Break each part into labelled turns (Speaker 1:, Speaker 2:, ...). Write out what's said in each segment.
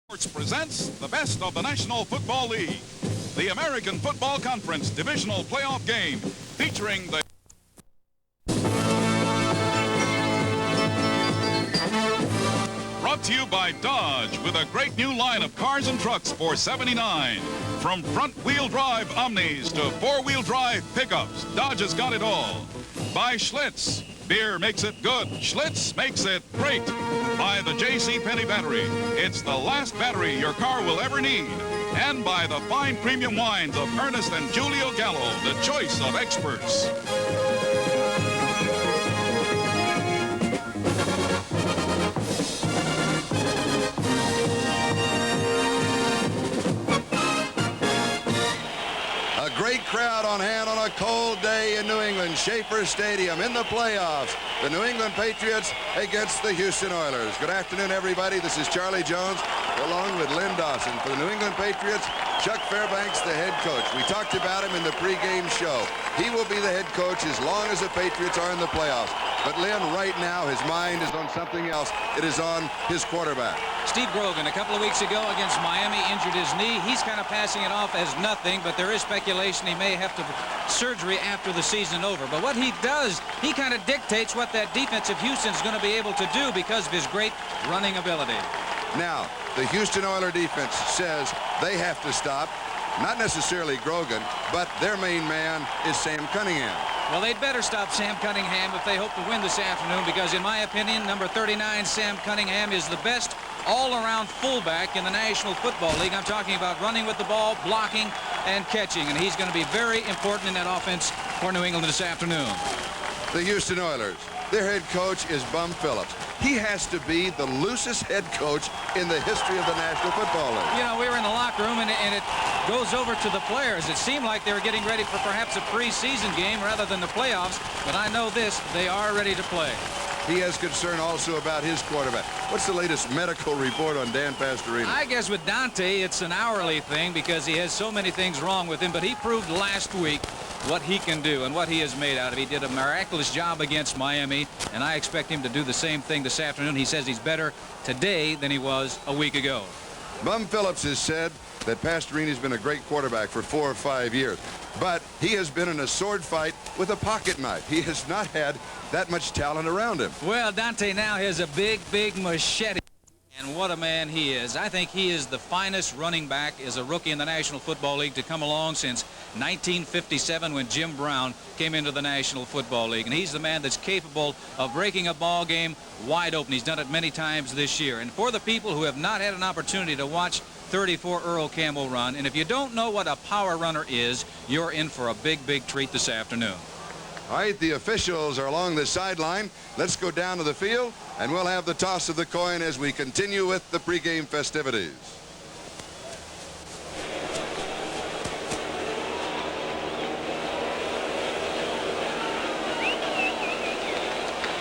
Speaker 1: Sports presents the best of the National Football League, the American Football Conference divisional playoff game, featuring the brought to you by Dodge with a great new line of cars and trucks for $79. From front-wheel drive Omnis to four-wheel drive pickups, Dodge has got it all. By Schlitz, beer makes it good. Schlitz makes it great. By the J.C. Penney battery, it's the last battery your car will ever need. And by the fine premium wines of Ernest and Julio Gallo, the choice of experts.
Speaker 2: Great crowd on hand on a cold day in New England. Schaefer Stadium in the playoffs. The New England Patriots against the Houston Oilers. Good afternoon, everybody. This is Charlie Jones along with Lynn Dawson. For the New England Patriots, Chuck Fairbanks, the head coach. We talked about him in the pregame show. He will be the head coach as long as the Patriots are in the playoffs. But Lynn, right now, his mind is on something else. It is on his quarterback.
Speaker 3: Steve Grogan, a couple of weeks ago against Miami, injured his knee. He's kind of passing it off as nothing, but there is speculation he may have to surgery after the season over. But what he does, he kind of dictates what that defensive Houston's going to be able to do because of his great running ability.
Speaker 2: Now, the Houston Oilers defense says they have to stop, not necessarily Grogan, but their main man is Sam Cunningham.
Speaker 3: Well, they'd better stop Sam Cunningham if they hope to win this afternoon because, in my opinion, number 39, Sam Cunningham, is the best all-around fullback in the National Football League. I'm talking about running with the ball, blocking, and catching, and he's going to be very important in that offense for New England this afternoon.
Speaker 2: The Houston Oilers, their head coach is Bum Phillips. He has to be the loosest head coach in the history of the National Football League.
Speaker 3: You know, we were in the locker room, and it goes over to the players. It seemed like they were getting ready for perhaps a preseason game rather than the playoffs, but I know this, they are ready to play.
Speaker 2: He has concern also about his quarterback. What's the latest medical report on Dan Pastorino?
Speaker 3: I guess with Dante, it's an hourly thing because he has so many things wrong with him, but he proved last week what he can do and what he is made out of. He did a miraculous job against Miami, and I expect him to do the same thing this afternoon. He says he's better today than he was a week ago.
Speaker 2: Bum Phillips has said that Pastorino's been a great quarterback for 4 or 5 years, but he has been in a sword fight with a pocket knife. He has not had that much talent around him.
Speaker 3: Well, Dante now has a big machete. And what a man he is. I think he is the finest running back as a rookie in the National Football League to come along since 1957 when Jim Brown came into the National Football League. And he's the man that's capable of breaking a ball game wide open. He's done it many times this year. And for the people who have not had an opportunity to watch 34 Earl Campbell run, and if you don't know what a power runner is, you're in for a big treat this afternoon.
Speaker 2: All right, the officials are along the sideline. Let's go down to the field, and we'll have the toss of the coin as we continue with the pregame festivities.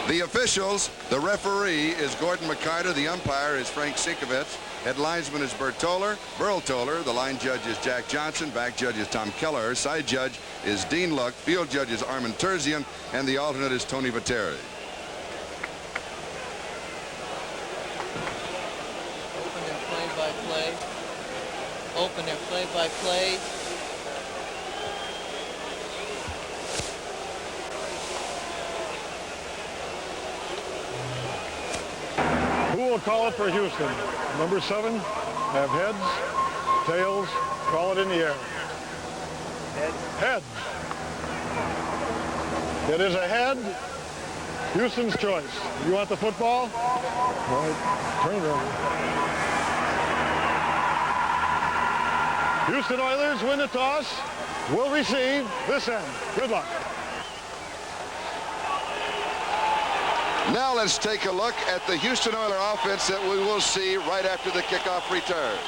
Speaker 2: The officials, the referee is Gordon McCarter, the umpire is Frank Sinkovich, head linesman is Burl Toller, the line judge is Jack Johnson, back judge is Tom Keller, side judge is Dean Luck, field judge is Armin Terzian, and the alternate is Tony Viteri.
Speaker 4: Open their play-by-play. Open their play-by-play.
Speaker 5: Who will call it for Houston? Number 7, have heads, tails, call it in the air. Heads. It is a head. Houston's choice. You want the football? All right, turn it around. Houston Oilers win the toss. Will receive this end. Good luck.
Speaker 2: Now let's take a look at the Houston Oilers offense that we will see right after the kickoff return.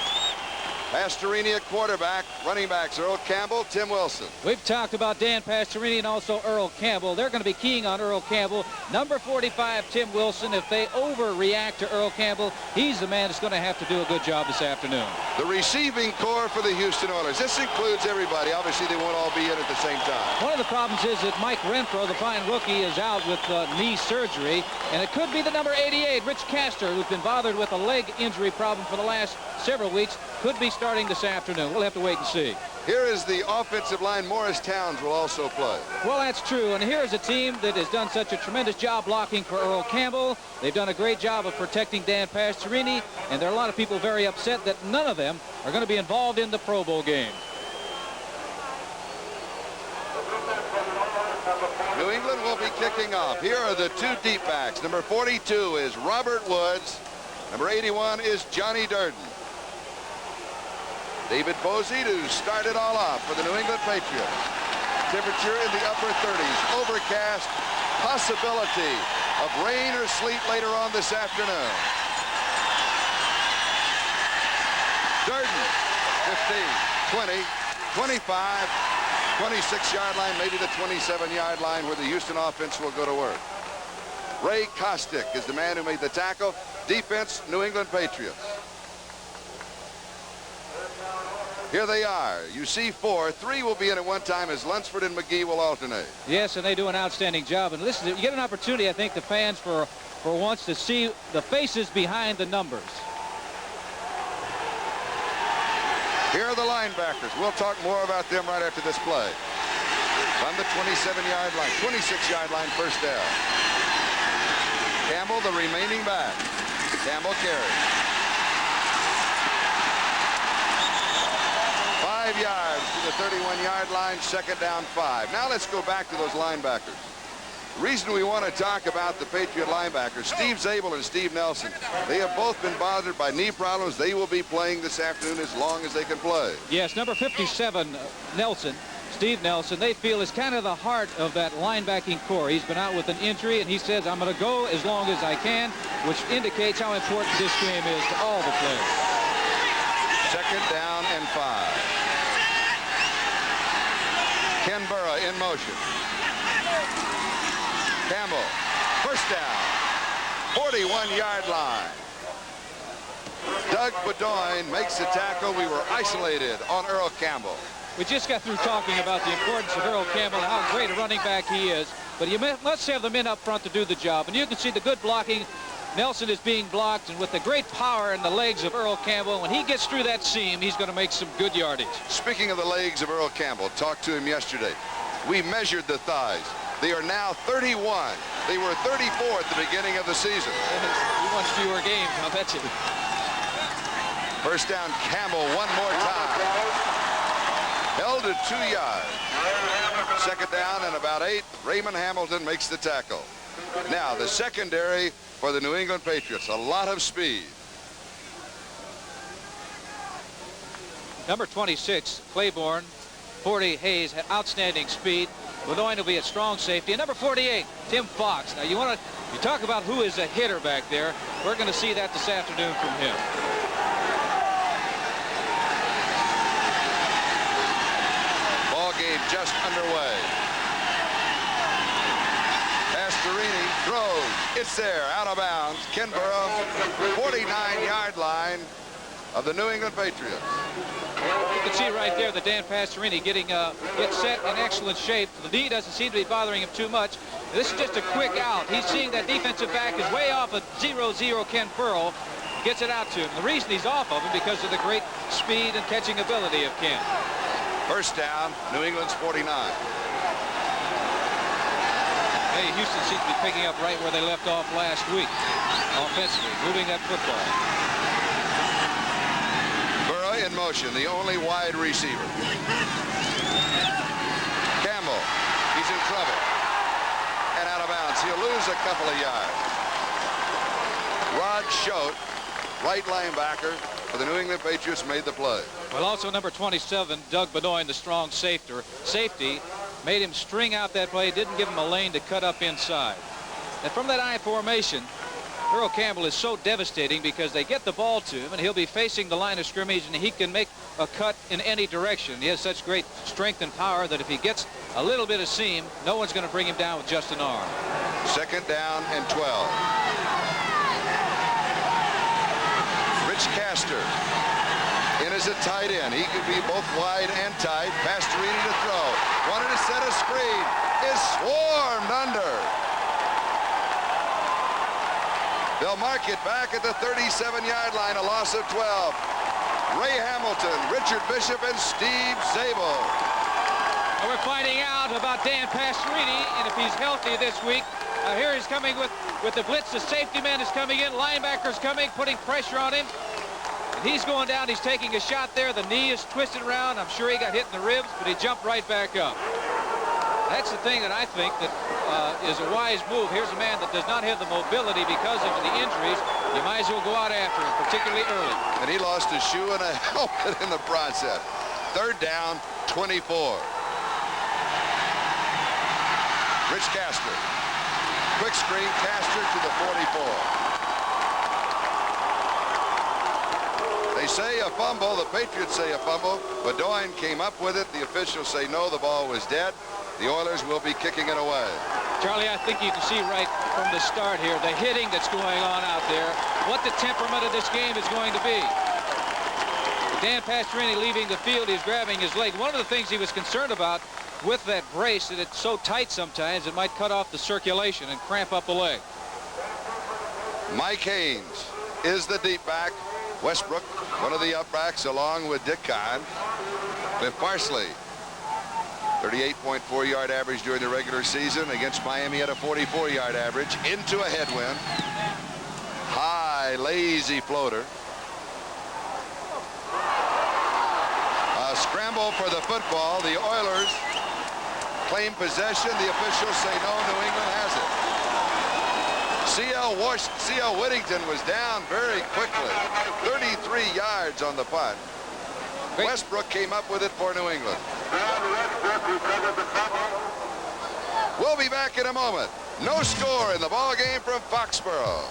Speaker 2: Pastorini at quarterback. Running backs Earl Campbell, Tim Wilson.
Speaker 3: We've talked about Dan Pastorini and also Earl Campbell. They're going to be keying on Earl Campbell. Number 45, Tim Wilson. If they overreact to Earl Campbell, he's the man that's going to have to do a good job this afternoon.
Speaker 2: The receiving core for the Houston Oilers. This includes everybody. Obviously, they won't all be in at the same time.
Speaker 3: One of the problems is that Mike Renfro, the fine rookie, is out with knee surgery, and it could be the number 88, Rich Castor, who's been bothered with a leg injury problem for the last several weeks, could be starting this afternoon. We'll have to wait and see.
Speaker 2: Here is the offensive line. Morris Towns will also play.
Speaker 3: Well, that's true, and here's a team that has done such a tremendous job blocking for Earl Campbell. They've done a great job of protecting Dan Pastorini, and there are a lot of people very upset that none of them are going to be involved in the Pro Bowl game.
Speaker 2: New England will be kicking off. Here are the two deep backs. Number 42 is Robert Woods. Number 81 is Johnny Durden. David Posey to start it all off for the New England Patriots. Temperature in the upper 30s. Overcast. Possibility of rain or sleet later on this afternoon. Durden, 15, 20, 25, 26-yard line, maybe the 27-yard line where the Houston offense will go to work. Ray Kostick is the man who made the tackle. Defense, New England Patriots. Here they are. You see four. Three will be in at one time as Lunsford and McGee will alternate.
Speaker 3: Yes, and they do an outstanding job. And listen, you get an opportunity, I think, the fans for once to see the faces behind the numbers.
Speaker 2: Here are the linebackers. We'll talk more about them right after this play. On the 27-yard line, 26-yard line, first down. Campbell, the remaining back. Campbell carries. 5 yards to the 31-yard line, second down 5. Now let's go back to those linebackers. The reason we want to talk about the Patriot linebackers, Steve Zabel and Steve Nelson, they have both been bothered by knee problems. They will be playing this afternoon as long as they can play.
Speaker 3: Yes, number 57, Nelson, Steve Nelson, they feel is kind of the heart of that linebacking core. He's been out with an injury, and he says, I'm going to go as long as I can, which indicates how important this game is to all the players.
Speaker 2: Second down and 5. Ken Burrough in motion. Campbell, first down, 41-yard line. Doug Bedoin makes the tackle. We were isolated on Earl Campbell.
Speaker 3: We just got through talking about the importance of Earl Campbell and how great a running back he is, but you must have the men up front to do the job, and you can see the good blocking. Nelson is being blocked, and with the great power in the legs of Earl Campbell, when he gets through that seam, he's going to make some good yardage.
Speaker 2: Speaking of the legs of Earl Campbell, talked to him yesterday. We measured the thighs. They are now 31. They were 34 at the beginning of the season.
Speaker 3: He wants fewer games, I'll bet you.
Speaker 2: First down, Campbell one more time. Held at 2 yards. Second down and about 8. Raymond Hamilton makes the tackle. Now the secondary for the New England Patriots. A lot of speed.
Speaker 3: Number 26, Claiborne. 40, Hayes, had outstanding speed. Bedoin will be a strong safety. And number 48, Tim Fox. Now you talk about who is a hitter back there. We're going to see that this afternoon from him.
Speaker 2: Ball game just underway. Pastorini throws. It's there, out of bounds. Ken Burrough, 49-yard line of the New England Patriots.
Speaker 3: You can see right there that Dan Pastorini gets set in excellent shape. The knee doesn't seem to be bothering him too much. This is just a quick out. He's seeing that defensive back is way off of 0-0 Ken Burrough. Gets it out to him. The reason he's off of him because of the great speed and catching ability of Ken.
Speaker 2: First down, New England's 49.
Speaker 3: Hey, Houston seems to be picking up right where they left off last week. Offensively, moving that football.
Speaker 2: Burrough in motion, the only wide receiver. Campbell, he's in trouble. And out of bounds. He'll lose a couple of yards. Rod Schote, right linebacker for the New England Patriots, made the play.
Speaker 3: Well, also number 27, Doug Bedoin, the strong safety, made him string out that play, didn't give him a lane to cut up inside. And from that I formation, Earl Campbell is so devastating because they get the ball to him and he'll be facing the line of scrimmage and he can make a cut in any direction. He has such great strength and power that if he gets a little bit of seam, no one's going to bring him down with just an arm.
Speaker 2: 2nd down and 12. Rich Castor in as a tight end. He could be both wide and tight. Pastorini to throw. Wanted to set a screen. Is swarmed under. They'll mark it back at the 37-yard line, a loss of 12. Ray Hamilton, Richard Bishop, and Steve Zabel.
Speaker 3: Well, we're finding out about Dan Pastorini, and if he's healthy this week. Here he's coming with the blitz. The safety man is coming in. Linebacker's coming, putting pressure on him. And he's going down. He's taking a shot there. The knee is twisted around. I'm sure he got hit in the ribs, but he jumped right back up. That's the thing that I think that is a wise move. Here's a man that does not have the mobility because of the injuries. You might as well go out after him, particularly early.
Speaker 2: And he lost a shoe and a helmet in the process. 3rd down, 24. Rich Castor. Quick screen, Castor to the 44. They say a fumble. The Patriots say a fumble. Bedoin came up with it. The officials say no, the ball was dead. The Oilers will be kicking it away.
Speaker 3: Charlie, I think you can see right from the start here the hitting that's going on out there, what the temperament of this game is going to be. Dan Pastorini leaving the field, he's grabbing his leg. One of the things he was concerned about with that brace, that it's so tight sometimes it might cut off the circulation and cramp up the leg.
Speaker 2: Mike Haynes is the deep back. Westbrook, one of the up backs, along with Dick Kahn. Cliff Parsley, 38.4 yard average during the regular season. Against Miami at a 44-yard average. Into a headwind. High, lazy floater. A scramble for the football. The Oilers claim possession. The officials say no, New England has it. C.L. Whittington was down very quickly. 33 yards on the punt. Westbrook came up with it for New England. We'll be back in a moment. No score in the ball game from Foxborough.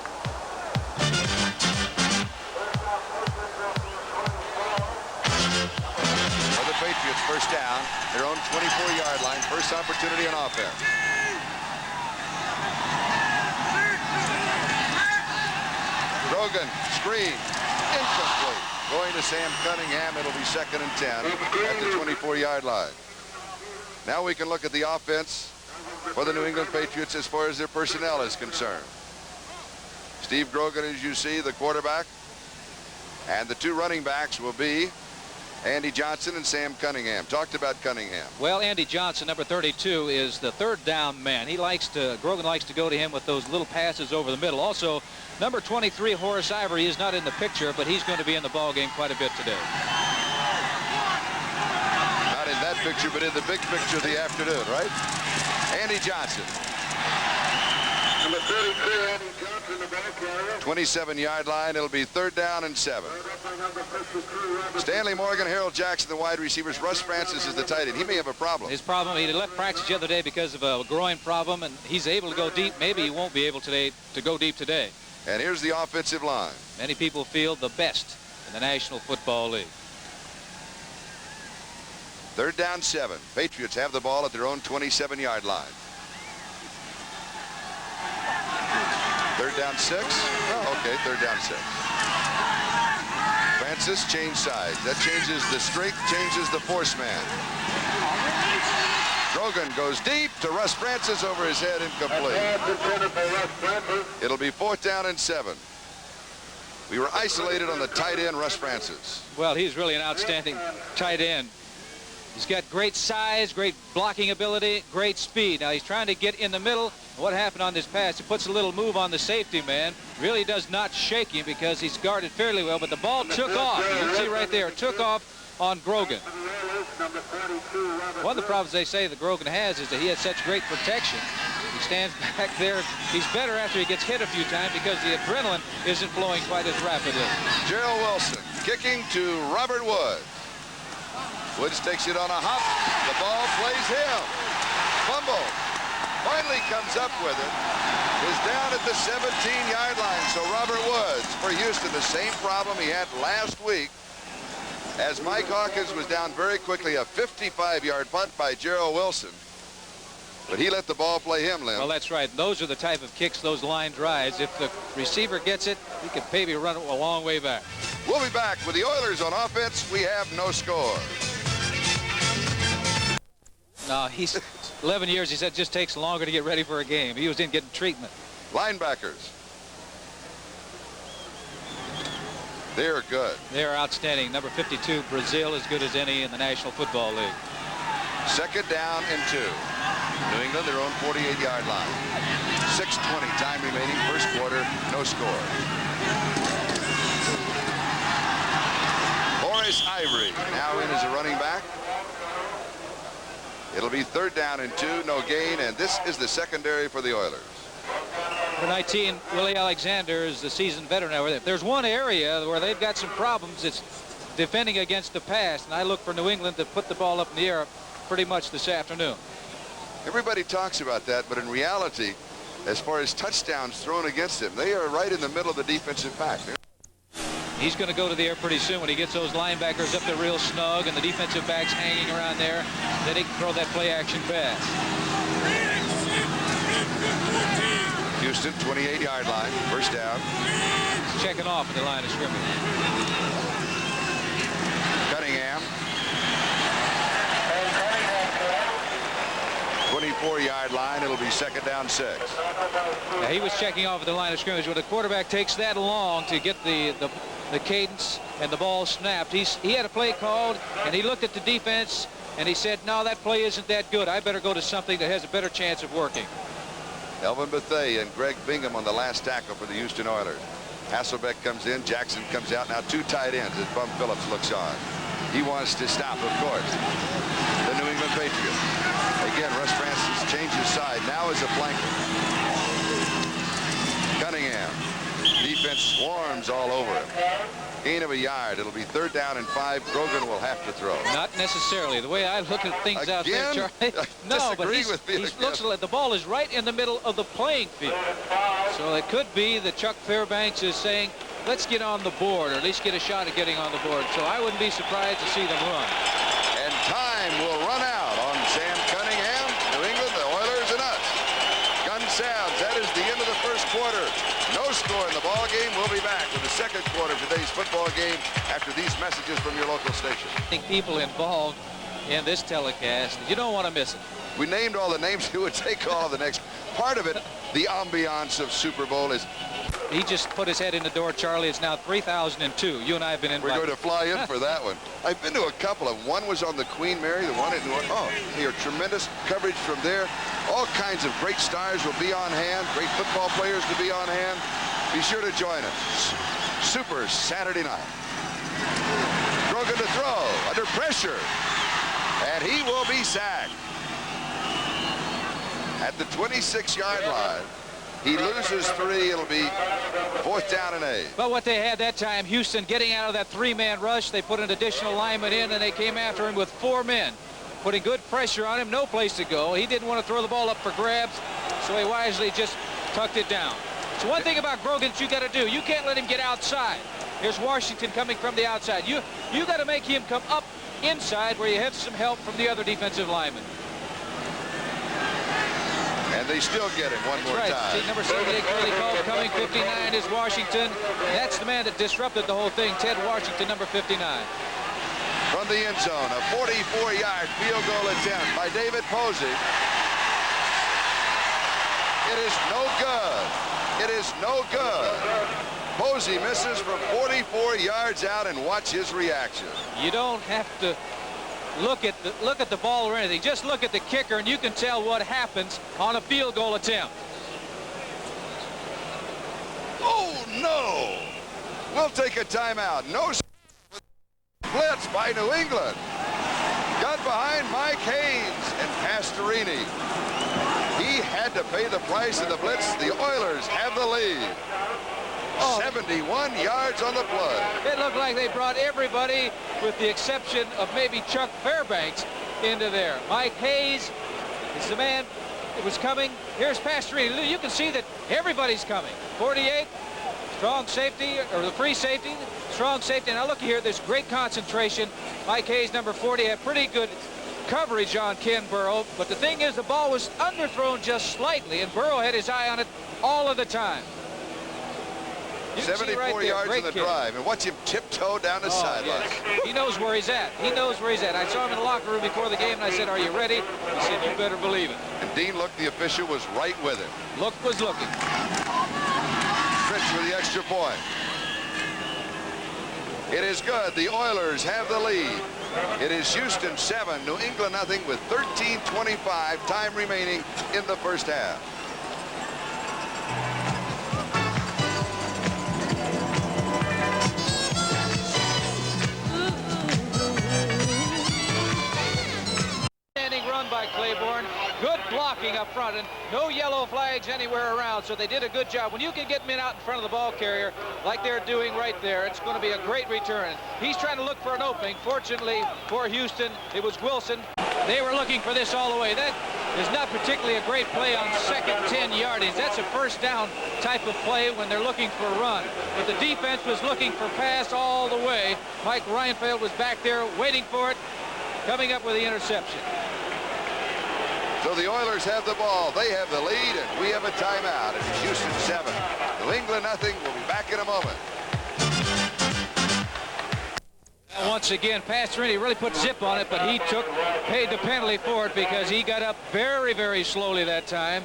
Speaker 2: For the Patriots, 1st down, their own 24-yard line, first opportunity on offense. Grogan, screen, incomplete. Going to Sam Cunningham. It'll be 2nd and 10 at the 24-yard line. Now we can look at the offense for the New England Patriots as far as their personnel is concerned. Steve Grogan, as you see, the quarterback. And the 2 running backs will be Andy Johnson and Sam Cunningham. Talked about Cunningham.
Speaker 3: Well, Andy Johnson, number 32, is the 3rd down man. Grogan likes to go to him with those little passes over the middle. Also, number 23, Horace Ivory, is not in the picture, but he's going to be in the ball game quite a bit today.
Speaker 2: Not in that picture, but in the big picture of the afternoon, right? Andy Johnson.
Speaker 6: Number 33, Andy Johnson, the ball carrier.
Speaker 2: 27-yard line. It'll be 3rd down and 7. Stanley Morgan, Harold Jackson, the wide receivers. Russ Francis is the tight end. He may have a problem.
Speaker 3: His problem, he left practice the other day because of a groin problem, and he's able to go deep. Maybe he won't be able today to go deep today.
Speaker 2: And here's the offensive line.
Speaker 3: Many people feel the best in the National Football League.
Speaker 2: 3rd down, 7. Patriots have the ball at their own 27-yard line. 3rd down, 6. Oh, okay, 3rd down, 6. Francis changed sides. That changes the strength, changes the force man. Grogan goes deep to Russ Francis, over his head, incomplete. It'll be 4th down and 7. We were isolated on the tight end, Russ Francis.
Speaker 3: Well, he's really an outstanding tight end. He's got great size, great blocking ability, great speed. Now he's trying to get in the middle. What happened on this pass? He puts a little move on the safety man. Really does not shake him because he's guarded fairly well, but the ball took off. You can see right there, it took off on Grogan. One of the problems they say that Grogan has is that he has such great protection. He stands back there. He's better after he gets hit a few times because the adrenaline isn't flowing quite as rapidly.
Speaker 2: Gerald Wilson kicking to Robert Woods. Woods takes it on a hop. The ball plays him. Fumble. Finally comes up with it. is down at the 17-yard line. So Robert Woods for Houston, the same problem he had last week, as Mike Hawkins was down very quickly. A 55-yard punt by Gerald Wilson. But he let the ball play him, Lynn.
Speaker 3: Well, that's right. Those are the type of kicks, those line drives. If the receiver gets it, he can maybe run it a long way back.
Speaker 2: We'll be back with the Oilers on offense. We have no score.
Speaker 3: No, he's 11 years. He said it just takes longer to get ready for a game. He was in getting treatment.
Speaker 2: Linebackers. They're good.
Speaker 3: They're outstanding. Number 52, Brazil, as good as any in the National Football League.
Speaker 2: Second down and 2. New England, their own 48-yard line. 6:20 time remaining, first quarter, no score. Horace Ivory now in as a running back. It'll be third down and 2, no gain, and this is the secondary for the Oilers.
Speaker 3: Number 19, Willie Alexander, is the seasoned veteran. If there's one area where they've got some problems, it's defending against the pass, and I look for New England to put the ball up in the air pretty much this afternoon.
Speaker 2: Everybody talks about that, but in reality, as far as touchdowns thrown against him, they are right in the middle of the defensive pack.
Speaker 3: He's going to go to the air pretty soon when he gets those linebackers up there real snug and the defensive backs hanging around there. Then he can throw that play-action pass.
Speaker 2: Houston, 28-yard line, first down.
Speaker 3: He's checking off at the line of scrimmage.
Speaker 2: Cunningham. 24-yard line. It'll be second down 6.
Speaker 3: Now, he was checking off at the line of scrimmage. When the quarterback takes that long to get the cadence and the ball snapped, he had a play called, and he looked at the defense and he said, no, that play isn't that good. I better go to something that has a better chance of working.
Speaker 2: Elvin Bethea and Greg Bingham on the last tackle for the Houston Oilers. Hasselbeck comes in, Jackson comes out. Now 2 tight ends as Bum Phillips looks on. He wants to stop, of course, the New England Patriots. Again, Russ Francis changes side now as a flanker. Cunningham. Defense swarms all over him. Gain of a yard. It'll be third down and 5. Grogan will have to throw.
Speaker 3: Not necessarily. The way I look at things
Speaker 2: Again?
Speaker 3: out there, Charlie. No, but he looks like the ball is right in the middle of the playing field. So it could be that Chuck Fairbanks is saying, let's get on the board, or at least get a shot at getting on the board. So I wouldn't be surprised to see them run.
Speaker 2: And time will run out on Sam Cunningham. New England, the Oilers, and us. Gun sounds. That is the end of the first quarter. No score in the ball game. We'll be back with the second quarter of today's football game after these messages from your local station.
Speaker 3: I think people involved in this telecast, you don't want to miss it.
Speaker 2: We named all the names who would take all of the next. Part of it, the ambiance of Super Bowl is.
Speaker 3: He just put his head in the door, Charlie. It's now 3002. You and I have been invited.
Speaker 2: We're going to fly in for that one. I've been to a couple of them. One was on the Queen Mary, the one in New Orleans. Oh, here, tremendous coverage from there. All kinds of great stars will be on hand. Great football players to be on hand. Be sure to join us. Super Saturday night. Grogan to throw under pressure. And he will be sacked. At the 26-yard line. He loses 3. It'll be fourth down and 8.
Speaker 3: But what they had that time, Houston getting out of that 3-man rush, they put an additional lineman in, and they came after him with 4 men, putting good pressure on him, no place to go. He didn't want to throw the ball up for grabs, so he wisely just tucked it down. So one thing about Grogan that you got to do, you can't let him get outside. Here's Washington coming from the outside. You got to make him come up inside where you have some help from the other defensive linemen.
Speaker 2: And they still get him one more time.
Speaker 3: See, number 78, Curly Cole coming. 59 is Washington. That's the man that disrupted the whole thing, Ted Washington, number 59.
Speaker 2: From the end zone, a 44-yard field goal attempt by David Posey. It is no good. It is no good. Posey misses from 44 yards out, and watch his reaction.
Speaker 3: You don't have to look at the ball or anything. Just look at the kicker, and you can tell what happens on a field goal attempt.
Speaker 2: Oh, no. We'll take a timeout. No blitz by New England. Got behind Mike Haynes and Pastorini. He had to pay the price of the blitz. The Oilers have the lead. 71 yards on the play.
Speaker 3: It looked like they brought everybody, with the exception of maybe Chuck Fairbanks, into there. Mike Hayes is the man. it was coming. Here's Pastorini. You can see that everybody's coming. 48, strong safety, or the free safety, strong safety. Now look here, there's great concentration. Mike Hayes, number 40, had pretty good coverage on Ken Burrow. But the thing is, the ball was underthrown just slightly, and Burrow had his eye on it all of the time.
Speaker 2: 74
Speaker 3: right
Speaker 2: yards in the drive, and watch him tiptoe down the sideline.
Speaker 3: Yes. He knows where he's at. He knows where he's at. I saw him in the locker room before the game, and I said, "Are you ready?" He said, "You better believe it."
Speaker 2: And Dean Look, the official, was right with him.
Speaker 3: Look was looking.
Speaker 2: Fritz with the extra point. It is good. The Oilers have the lead. It is Houston 7, New England nothing, with 13:25 time remaining in the first half.
Speaker 3: Run by Claiborne. Good blocking up front, and no yellow flags anywhere around, so they did a good job. When you can get men out in front of the ball carrier like they're doing right there, it's going to be a great return. He's trying to look for an opening. Fortunately for Houston, it was Wilson. They were looking for this all the way. That is not particularly a great play on second 10 yardage. That's a first down type of play when they're looking for a run. But the defense was looking for pass all the way. Mike Reinfeld was back there waiting for it, coming up with the interception.
Speaker 2: So the Oilers have the ball. They have the lead, and we have a timeout. It's Houston 7, New England nothing. We'll be back in a moment.
Speaker 3: Once again, Pastorini really put zip on it, but he paid the penalty for it because he got up very, very slowly that time.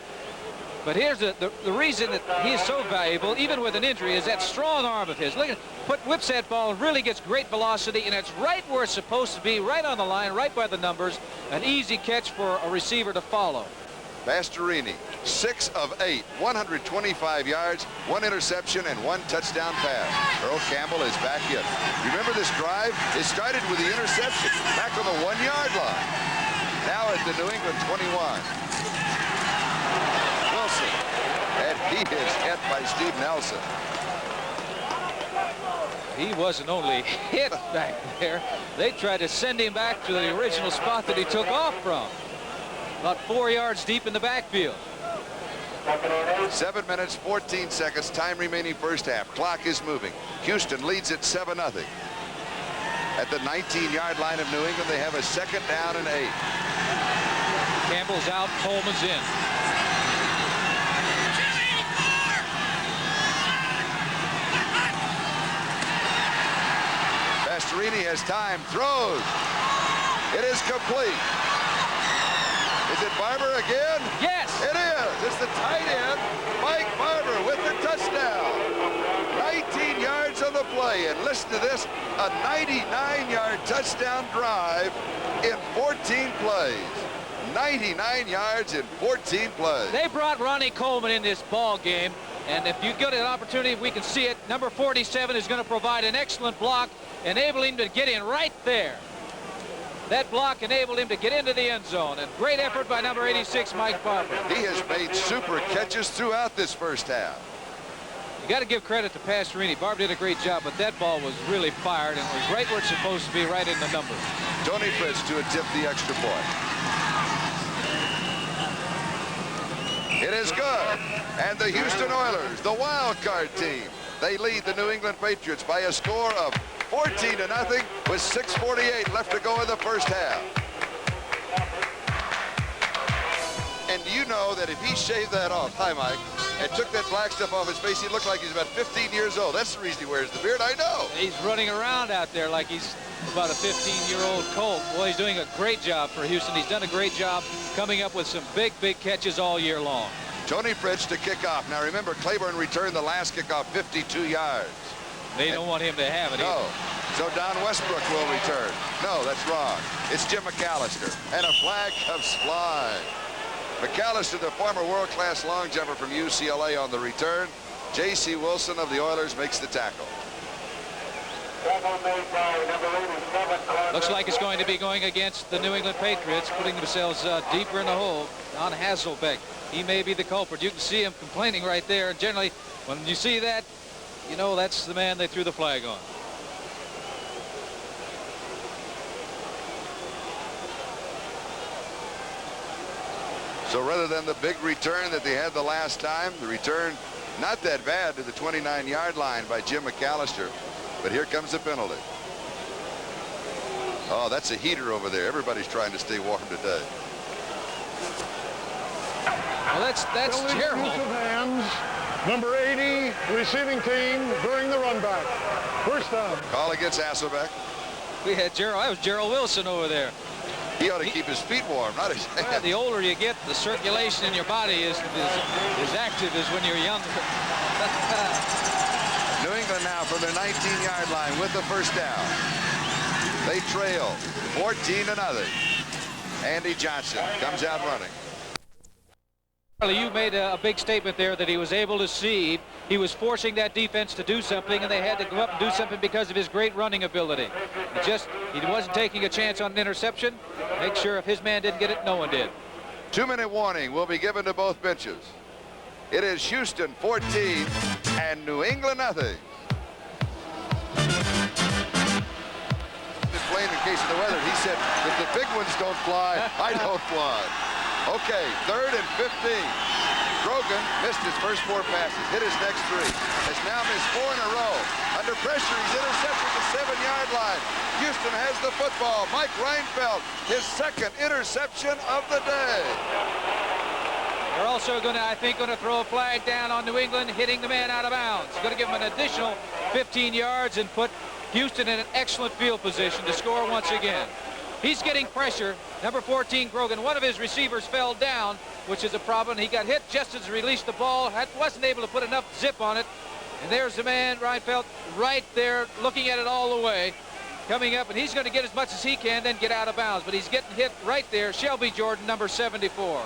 Speaker 3: But here's the reason that he is so valuable, even with an injury, is that strong arm of his. Look at whips that ball and really gets great velocity, and it's right where it's supposed to be, right on the line, right by the numbers. An easy catch for a receiver to follow.
Speaker 2: Pastorini, 6 of 8, 125 yards, 1 interception, and 1 touchdown pass. Earl Campbell is back in. Remember this drive? It started with the interception back on the 1-yard line. Now at the New England 21. Wilson, and he is hit by Steve Nelson.
Speaker 3: He wasn't only hit back there, they tried to send him back to the original spot that he took off from. About 4 yards deep in the backfield.
Speaker 2: 7 minutes, 14 seconds, time remaining first half. Clock is moving. Houston leads at 7-0. At the 19-yard line of New England, they have a second down and 8.
Speaker 3: Campbell's out, Coleman's in.
Speaker 2: Pastorini has time, throws. It is complete. Is it Barber again?
Speaker 3: Yes.
Speaker 2: It is. It's the tight end, Mike Barber, with the touchdown. 19 yards on the play, and listen to this, a 99-yard touchdown drive in 14 plays. 99 yards in 14 plays.
Speaker 3: They brought Ronnie Coleman in this ball game, and if you get an opportunity, we can see it. Number 47 is going to provide an excellent block, enable him to get in right there. That block enabled him to get into the end zone, and great effort by number 86, Mike Barber.
Speaker 2: He has made super catches throughout this first half.
Speaker 3: You got to give credit to Pastorini. Barber did a great job, but that ball was really fired and was right where it's supposed to be, right in the numbers.
Speaker 2: Tony Fritz to attempt the extra point. It is good. And the Houston Oilers, the wild card team, they lead the New England Patriots by a score of 14-0 with 6:48 left to go in the first half. And do you know that if he shaved that off, hi Mike, and took that black stuff off his face, he'd look like he's about 15 years old. That's the reason he wears the beard, I know.
Speaker 3: He's running around out there like he's about a 15-year-old colt. Well, he's doing a great job for Houston. He's done a great job coming up with some big catches all year long.
Speaker 2: Tony Fritz to kick off. Now remember, Claiborne returned the last kickoff 52 yards.
Speaker 3: They don't want him to have it
Speaker 2: No.
Speaker 3: either.
Speaker 2: So Don Westbrook will return. No, that's wrong. It's Jim McAllister. And a flag comes flying. McAllister, the former world-class long jumper from UCLA, on the return. J.C. Wilson of the Oilers makes the tackle.
Speaker 3: Looks like it's going to be going against the New England Patriots, putting themselves deeper in the hole. Don Hasselbeck, he may be the culprit. You can see him complaining right there. And generally, when you see that, you know that's the man they threw the flag on.
Speaker 2: So rather than the big return that they had the last time, the return not that bad to the 29-yard line by Jim McAllister. But here comes the penalty. Oh, that's a heater over there. Everybody's trying to stay warm today.
Speaker 3: Well, that's Gerald.
Speaker 5: Use of hands. Number 80, receiving team during the run back. First down.
Speaker 2: Call against Hasselbeck.
Speaker 3: We had Gerald. That was Gerald Wilson over there.
Speaker 2: He ought to keep his feet warm, not his hands.
Speaker 3: Well, the older you get, the circulation in your body is active as when you're younger.
Speaker 2: New England now from their 19-yard line with the first down. They trail 14-0. Andy Johnson comes out running.
Speaker 3: Charlie, you made a big statement there that he was able to see. He was forcing that defense to do something, and they had to go up and do something because of his great running ability. He wasn't taking a chance on an interception. Make sure if his man didn't get it, no one did.
Speaker 2: 2-minute warning will be given to both benches. It is Houston 14 and New England nothing. Explained in case of the weather. He said, if the big ones don't fly, I don't fly. Okay, 3rd and 15. Grogan missed his first 4 passes, hit his next 3. Has now missed 4 in a row. Under pressure, he's intercepted the 7-yard line. Houston has the football. Mike Reinfeldt, his 2nd interception of the day.
Speaker 3: They're also going to, I think, going to throw a flag down on New England, hitting the man out of bounds. Going to give him an additional 15 yards and put Houston in an excellent field position to score once again. He's getting pressure. Number 14, Grogan. One of his receivers fell down, which is a problem. He got hit just as he released the ball. Wasn't able to put enough zip on it. And there's the man, Reinfeldt, right there, looking at it all the way, coming up, and he's going to get as much as he can, then get out of bounds. But he's getting hit right there. Shelby Jordan, number 74.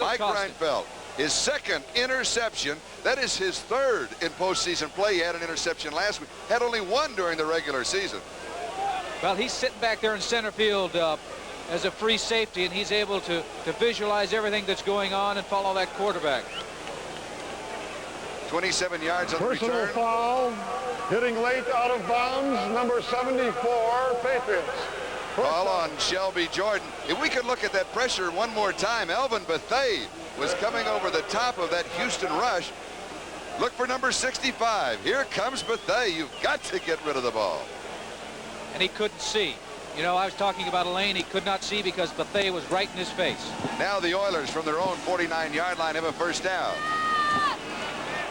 Speaker 2: Mike Reinfeldt, his 2nd interception. That is his 3rd in postseason play. He had an interception last week. Had only 1 during the regular season.
Speaker 3: Well, he's sitting back there in center field as a free safety, and he's able to visualize everything that's going on and follow that quarterback.
Speaker 2: 27 yards on the
Speaker 5: Personal
Speaker 2: return.
Speaker 5: foul, hitting late out of bounds, number 74, Patriots.
Speaker 2: Ball on Shelby Jordan. If we could look at that pressure one more time, Elvin Bethea was coming over the top of that Houston rush. Look for number 65. Here comes Bethea. You've got to get rid of the ball.
Speaker 3: And he couldn't see. You know, I was talking about a lane he could not see because Bethea was right in his face.
Speaker 2: Now the Oilers from their own 49-yard line have a first down.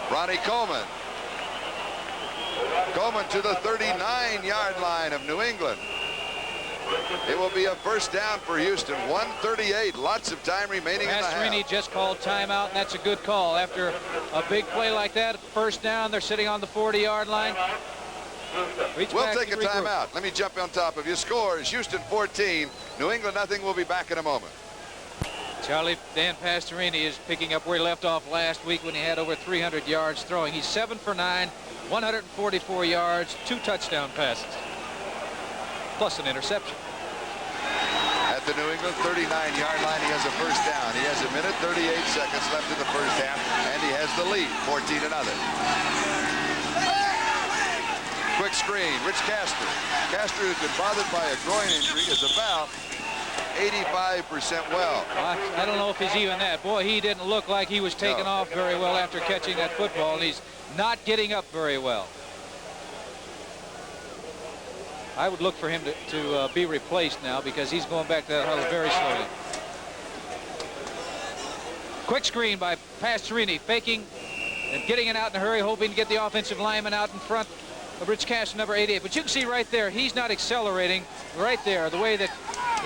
Speaker 2: Ronnie Coleman. Coleman to the 39-yard line of New England. It will be a first down for Houston. 1:38. Lots of time remaining in the half.
Speaker 3: Pastorini just called timeout, and that's a good call. After a big play like that, first down, they're sitting on the 40-yard line.
Speaker 2: We'll take a timeout. Let me jump on top of you. Score is Houston 14, New England nothing. We'll be back in a moment.
Speaker 3: Charlie, Dan Pastorini is picking up where he left off last week when he had over 300 yards throwing. He's 7 for 9, 144 yards, 2 touchdown passes, plus an interception.
Speaker 2: At the New England 39-yard line, he has a first down. He has 1 minute 38 seconds left in the first half, and he has the lead, 14-0. Quick screen, Rich Castor. Castor, who's been bothered by a groin injury, is about 85% well.
Speaker 3: I don't know if he's even that. Boy, he didn't look like he was taking off very well after catching that football, and he's not getting up very well. I would look for him to be replaced now because he's going back to that huddle very slowly. Quick screen by Pastorini, faking and getting it out in a hurry, hoping to get the offensive lineman out in front of Rich Castor, number 88. But you can see right there, he's not accelerating right there the way that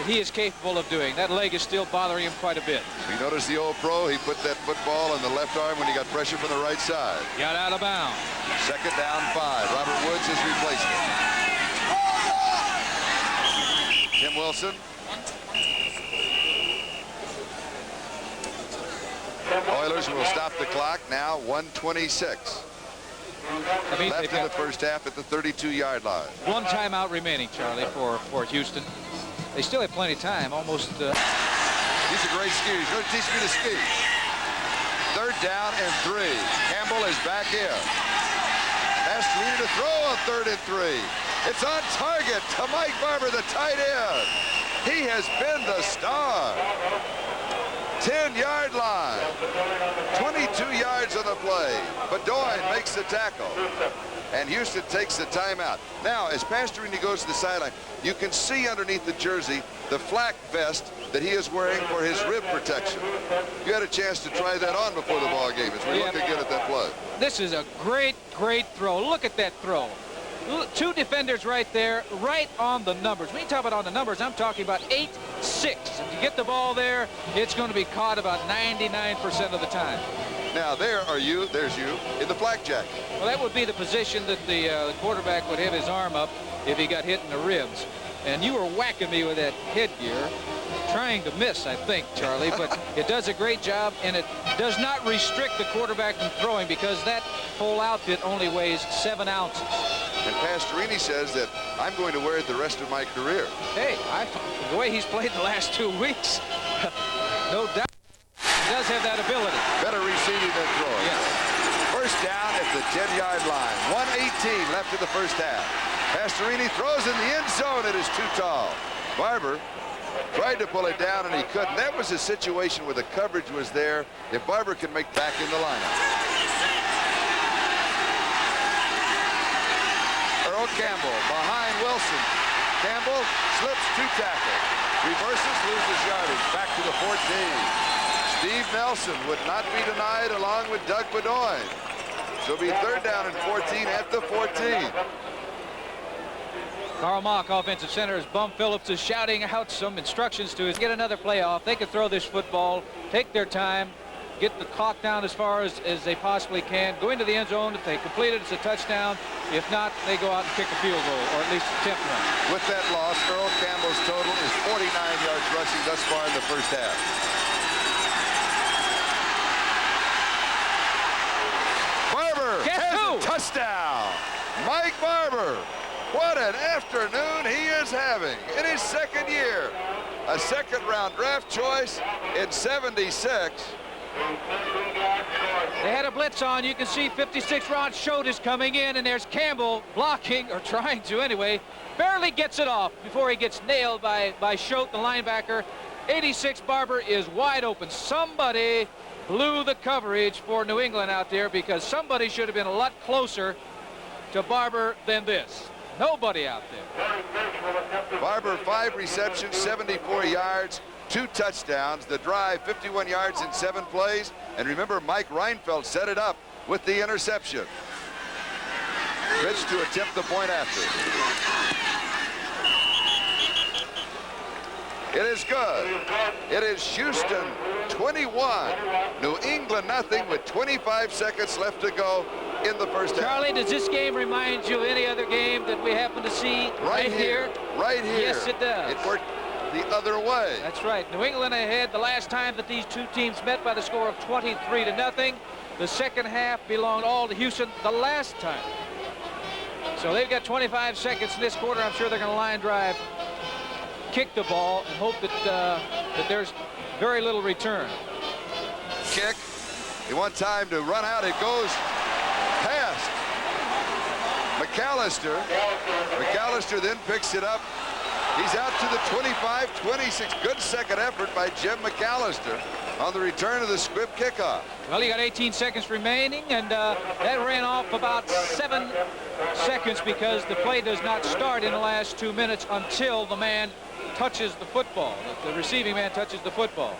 Speaker 3: he is capable of doing. That leg is still bothering him quite a bit.
Speaker 2: You notice the old pro, he put that football in the left arm when he got pressure from the right side.
Speaker 3: Got out of bounds.
Speaker 2: 2nd down 5. Robert Woods is replacement. Tim Wilson. Oilers will stop the clock now, 1:26. Left in the first half at the 32-yard line.
Speaker 3: 1 timeout remaining, Charlie, for Houston. They still have plenty of time, almost.
Speaker 2: He's a great skier. He's going to teach me to ski. 3rd down and 3. Campbell is back in. Pastorini to throw on 3rd and 3. It's on target to Mike Barber, the tight end. He has been the star. 10-yard line. 22 yards on the play. Bedoin makes the tackle. And Houston takes the timeout. Now, as Pastorini goes to the sideline, you can see underneath the jersey the flak vest that he is wearing for his rib protection. You had a chance to try that on before the ball game as we look again at that play.
Speaker 3: This is a great throw. Look at that throw. Two defenders right there, right on the numbers. When you talk about on the numbers, I'm talking about 8-6. If you get the ball there, it's going to be caught about 99% of the time.
Speaker 2: Now, there's you, in the flak jacket.
Speaker 3: Well, that would be the position that the quarterback would have his arm up if he got hit in the ribs. And you were whacking me with that headgear, trying to miss, I think, Charlie, but it does a great job, and it does not restrict the quarterback from throwing because that whole outfit only weighs 7 ounces.
Speaker 2: And Pastorini says that I'm going to wear it the rest of my career.
Speaker 3: Hey, the way he's played the last 2 weeks, no doubt he does have that ability.
Speaker 2: Better receiving than throwing.
Speaker 3: Yes.
Speaker 2: First down at the 10-yard line. 1:18 left in the first half. Pastorini throws in the end zone. It is too tall. Barber tried to pull it down, and he couldn't. That was a situation where the coverage was there. If Barber can make back in the lineup. Earl Campbell behind Wilson. Campbell slips 2 tackles. Reverses, loses yardage. Back to the 14. Steve Nelson would not be denied along with Doug Bedoin. So it'll be 3rd down and 14 at the 14.
Speaker 3: Carl Mock, offensive center, as Bum Phillips is shouting out some instructions to us. Get another play off. They can throw this football, take their time, get the clock down as far as they possibly can, go into the end zone. If they complete it, it's a touchdown. If not, they go out and kick a field goal, or at least attempt one.
Speaker 2: With that loss, Earl Campbell's total is 49 yards rushing thus far in the first half. Barber has a touchdown. Mike Barber. What an afternoon he is having in his 2nd year. A 2nd-round draft choice in '76.
Speaker 3: They had a blitz on. You can see 56 Ron Schote is coming in, and there's Campbell blocking, or trying to anyway. Barely gets it off before he gets nailed by Schote, the linebacker. 86 Barber is wide open. Somebody blew the coverage for New England out there, because somebody should have been a lot closer to Barber than this. Nobody out there.
Speaker 2: Barber, 5 receptions, 74 yards, 2 touchdowns. The drive, 51 yards in 7 plays. And remember, Mike Reinfeldt set it up with the interception. Pitch to attempt the point after. It is good. It is Houston 21, New England nothing, with 25 seconds left to go in the first half.
Speaker 3: Charlie, does this game remind you of any other game that we happen to see right here?
Speaker 2: Right here.
Speaker 3: Yes, it does.
Speaker 2: It worked the other way.
Speaker 3: That's right. New England ahead the last time that these 2 teams met by the score of 23-0. The second half belonged all to Houston the last time. So they've got 25 seconds in this quarter. I'm sure they're going to line drive, kick the ball, and hope that that there's very little return.
Speaker 2: Kick. They want time to run out. It goes past McAllister. McAllister then picks it up. He's out to the 25-26. Good second effort by Jim McAllister on the return of the squib kickoff.
Speaker 3: Well, you got 18 seconds remaining, and that ran off about 7 seconds because the play does not start in the last 2 minutes until the man touches the football. The receiving man touches the football.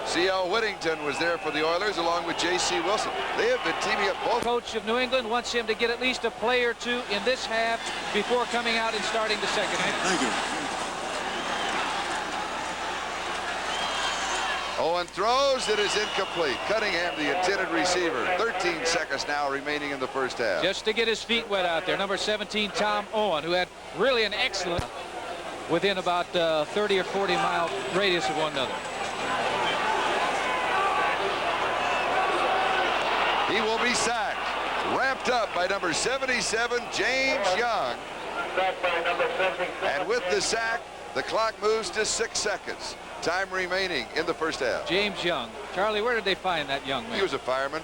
Speaker 2: C.L. Whittington was there for the Oilers along with J.C. Wilson. They have been teaming up both.
Speaker 3: Coach of New England wants him to get at least a play or 2 in this half before coming out and starting the second half.
Speaker 7: Thank you.
Speaker 2: Owen throws. It is incomplete. Cunningham, the intended receiver. 13 seconds now remaining in the first half.
Speaker 3: Just to get his feet wet out there. Number 17, Tom Owen, who had really an excellent within about 30 or 40 mile radius of one another.
Speaker 2: He will be sacked. Wrapped up by number 77, James Young. And with the sack, the clock moves to 6 seconds. Time remaining in the first half.
Speaker 3: James Young. Charlie, where did they find that young man?
Speaker 2: He was a fireman.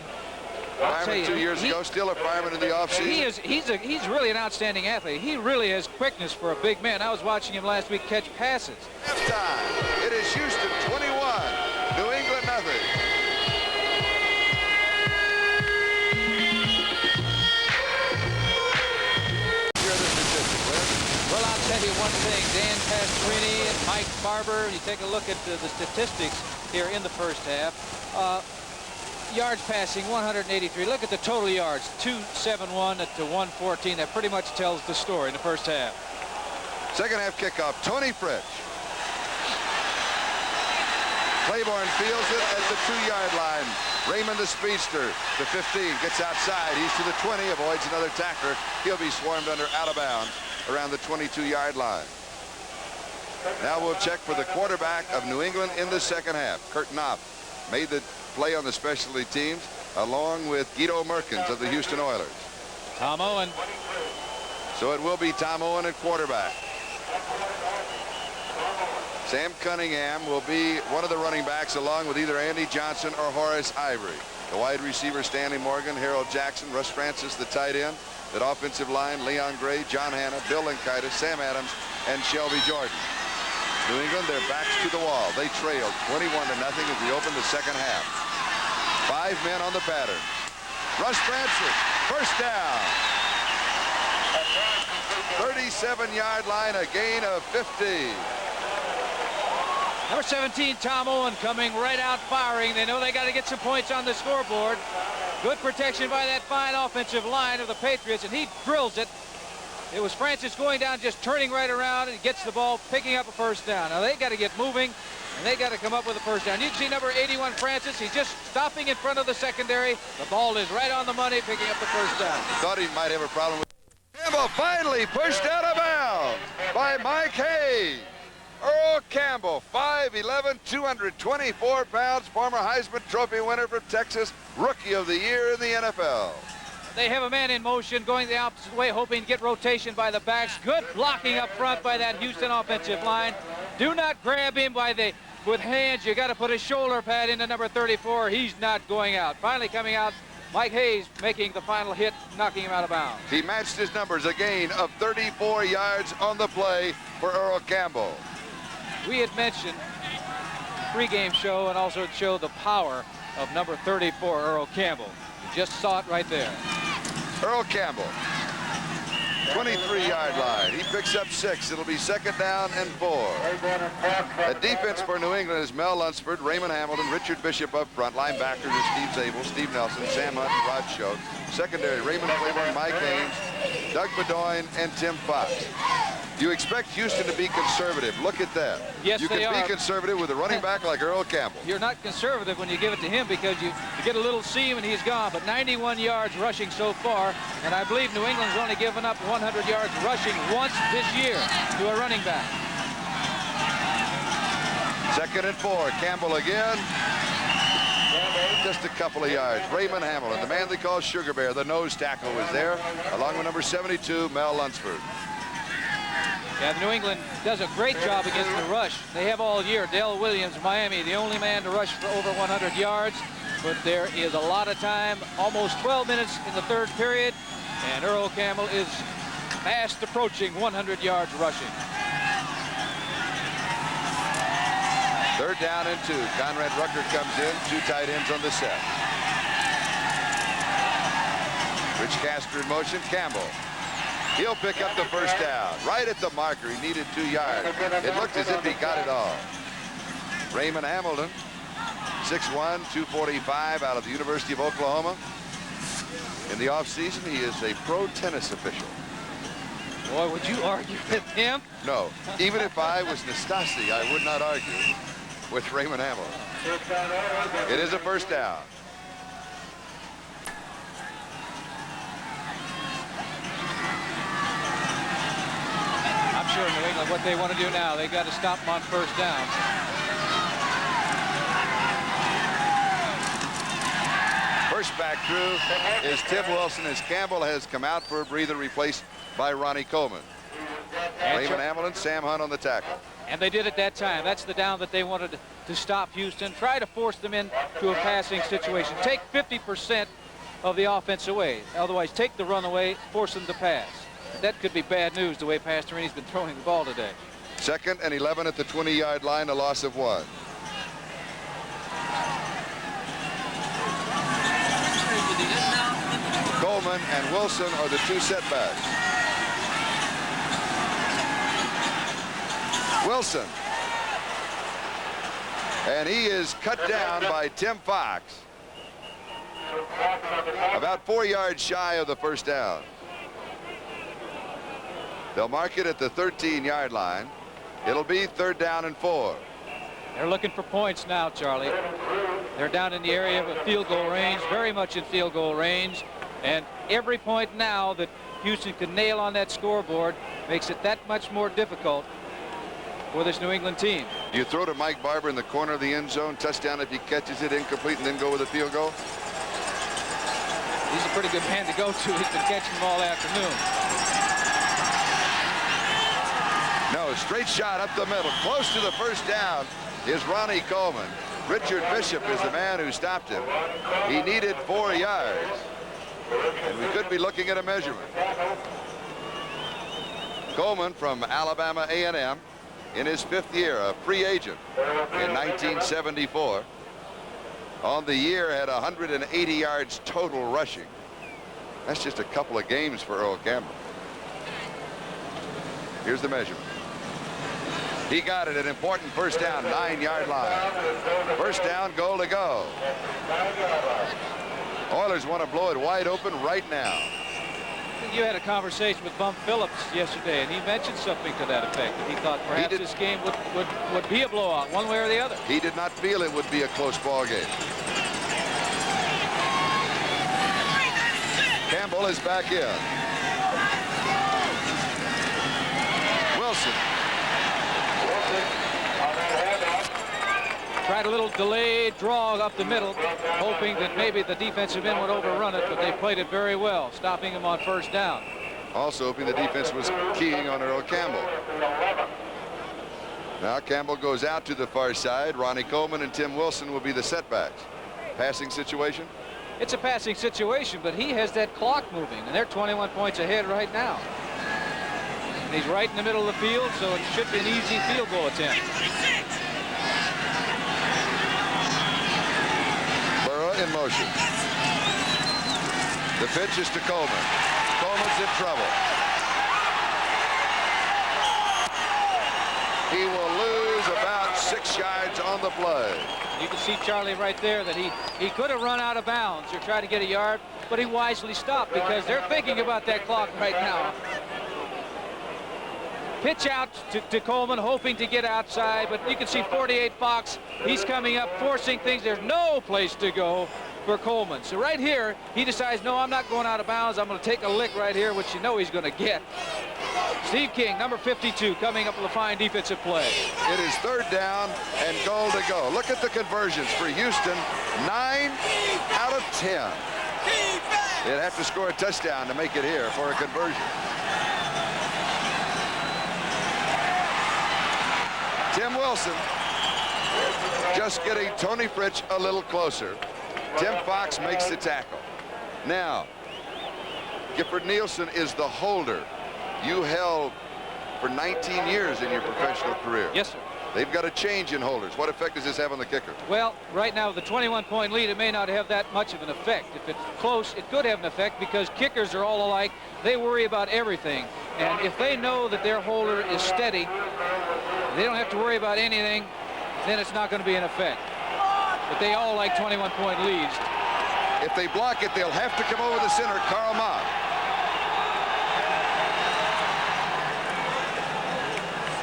Speaker 2: Fireman 2 years ago, still a fireman in the offseason.
Speaker 3: He's really an outstanding athlete. He really has quickness for a big man. I was watching him last week catch passes.
Speaker 2: Halftime. It is Houston 21,
Speaker 3: tell you one thing, Dan Pastorini and Mike Barber, you take a look at the statistics here in the first half. Yards passing, 183. Look at the total yards, 271 to 114. That pretty much tells the story in the first half.
Speaker 2: Second half kickoff, Tony Fritsch. Claiborne fields it at the 2-yard line. Raymond the speedster, the 15, gets outside. He's to the 20, avoids another tackler. He'll be swarmed under out of bounds around the 22-yard line. Now we'll check for the quarterback of New England in the second half. Kurt Knopf made the play on the specialty teams along with Guido Merkins of the Houston Oilers.
Speaker 3: Tom Owen.
Speaker 2: So it will be Tom Owen at quarterback. Sam Cunningham will be one of the running backs along with either Andy Johnson or Horace Ivory. The wide receiver, Stanley Morgan, Harold Jackson, Russ Francis, the tight end. That offensive line, Leon Gray, John Hanna, Bill Linkaitis, Sam Adams, and Shelby Jordan. New England, their backs to the wall. They trailed 21-0 as we open the second half. 5 men on the pattern. Russ Francis, first down. 37-yard line, a gain of 50.
Speaker 3: Number 17, Tom Owen, coming right out firing. They know they got to get some points on the scoreboard. Good protection by that fine offensive line of the Patriots, and he drills it. It was Francis going down, just turning right around, and gets the ball, picking up a first down. Now they got to get moving, and they got to come up with a first down. You can see number 81, Francis. He's just stopping in front of the secondary. The ball is right on the money, picking up the first down.
Speaker 2: Thought he might have a problem with Campbell, finally pushed out of bounds by Mike Hayes. Earl Campbell, 5'11", 224 pounds, former Heisman Trophy winner from Texas, Rookie of the Year in the NFL.
Speaker 3: They have a man in motion going the opposite way, hoping to get rotation by the backs. Good blocking up front by that Houston offensive line. Do not grab him with hands. You got to put a shoulder pad into number 34. He's not going out. Finally coming out, Mike Hayes making the final hit, knocking him out of bounds.
Speaker 2: He matched his numbers, a gain of 34 yards on the play for Earl Campbell.
Speaker 3: We had mentioned pregame show and also showed the power of number 34, Earl Campbell. You just saw it right there.
Speaker 2: Earl Campbell, 23-yard line. He picks up 6. It'll be second down and 4. The defense for New England is Mel Lunsford, Raymond Hamilton, Richard Bishop up front. Linebackers are Steve Zabel, Steve Nelson, Sam Hunt, and Rod Schote. Secondary, Raymond Claiborne, Mike Haynes, Doug Bedoin, and Tim Fox. You expect Houston to be conservative. Look at that.
Speaker 3: Yes,
Speaker 2: you can be conservative with a running back like Earl Campbell.
Speaker 3: You're not conservative when you give it to him because you get a little seam and he's gone. But 91 yards rushing so far, and I believe New England's only given up 100 yards rushing once this year to a running back.
Speaker 2: Second and 4. Campbell again. Just a couple of yards. Raymond Hamilton, the man they call Sugar Bear, the nose tackle, was there, along with number 72, Mel Lunsford.
Speaker 3: Yeah, New England does a great job against the rush. They have all year. Dale Williams, Miami, the only man to rush for over 100 yards. But there is a lot of time, almost 12 minutes in the third period, and Earl Campbell is fast approaching 100 yards rushing.
Speaker 2: Third down and 2. Conrad Rucker comes in. 2 tight ends on the set. Rich Castor in motion. Campbell. He'll pick up the first down. Right at the marker. He needed 2 yards. It looked as if he got it all. Raymond Hamilton, 6'1", 245, out of the University of Oklahoma. In the offseason, he is a pro tennis official.
Speaker 3: Boy, would you argue with him?
Speaker 2: No. Even if I was Nastasi, I would not argue with Raymond Hamilton. It is a first down.
Speaker 3: I'm sure New England, what they want to do now, they got to stop him on first down.
Speaker 2: First back through is Tim Wilson as Campbell has come out for a breather, replaced by Ronnie Coleman. Raymond Hamilton, Sam Hunt on the tackle.
Speaker 3: And they did it that time. That's the down that they wanted to stop Houston. Try to force them into a passing situation. Take 50% of the offense away. Otherwise, take the run away, force them to pass. That could be bad news the way Pastorini's been throwing the ball today.
Speaker 2: Second and 11 at the 20-yard line, a loss of 1. Coleman and Wilson are the 2 setbacks. Wilson. And he is cut down by Tim Fox. About 4 yards shy of the first down. They'll mark it at the 13-yard line. It'll be 3rd down and 4.
Speaker 3: They're looking for points now, Charlie. They're down in the area of a field goal range, very much in field goal range. And every point now that Houston can nail on that scoreboard makes it that much more difficult for this New England team.
Speaker 2: You throw to Mike Barber in the corner of the end zone, touchdown if he catches it, incomplete, and then go with a field goal.
Speaker 3: He's a pretty good man to go to. He's been catching them all afternoon.
Speaker 2: No, straight shot up the middle. Close to the first down is Ronnie Coleman. Richard Bishop is the man who stopped him. He needed 4 yards. And we could be looking at a measurement. Coleman from Alabama A&M in his 5th year, a free agent in 1974. On the year had 180 yards total rushing. That's just a couple of games for Earl Campbell. Here's the measurement. He got it, an important first down, 9-yard line. First down, goal to go. Oilers want to blow it wide open right now.
Speaker 3: You had a conversation with Bum Phillips yesterday, and he mentioned something to that effect. That he thought perhaps this game would be a blowout, one way or the other.
Speaker 2: He did not feel it would be a close ball game. Campbell is back in. Wilson.
Speaker 3: Tried a little delayed draw up the middle, hoping that maybe the defensive end would overrun it, but they played it very well, stopping him on first down.
Speaker 2: Also hoping the defense was keying on Earl Campbell. Now Campbell goes out to the far side. Ronnie Coleman and Tim Wilson will be the setbacks. Passing situation?
Speaker 3: It's a passing situation, but he has that clock moving, and they're 21 points ahead right now. And he's right in the middle of the field, so it should be an easy field goal attempt.
Speaker 2: In motion. The pitch is to Coleman. Coleman's in trouble. He will lose about 6 yards on the play.
Speaker 3: You can see Charlie right there that he could have run out of bounds or tried to get a yard, but he wisely stopped because they're thinking about that clock right now. Pitch out to Coleman, hoping to get outside, but you can see 48 Fox. He's coming up, forcing things. There's no place to go for Coleman. So right here, he decides, no, I'm not going out of bounds. I'm going to take a lick right here, which you know he's going to get. Steve King, number 52, coming up with a fine defensive play.
Speaker 2: It is 3rd down and goal to go. Look at the conversions for Houston. 9 out of 10. They'd have to score a touchdown to make it here for a conversion. Tim Wilson just getting Tony Fritsch a little closer. Tim Fox makes the tackle. Now, Gifford Nielsen is the holder. You held for 19 years in your professional career.
Speaker 3: Yes, sir.
Speaker 2: They've got a change in holders. What effect does this have on the kicker?
Speaker 3: Well, right now, with the 21-point lead, it may not have that much of an effect. If it's close, it could have an effect because kickers are all alike. They worry about everything. And if they know that their holder is steady, they don't have to worry about anything, then it's not going to be an effect. But they all like 21-point leads.
Speaker 2: If they block it, they'll have to come over the center. Karl Mott.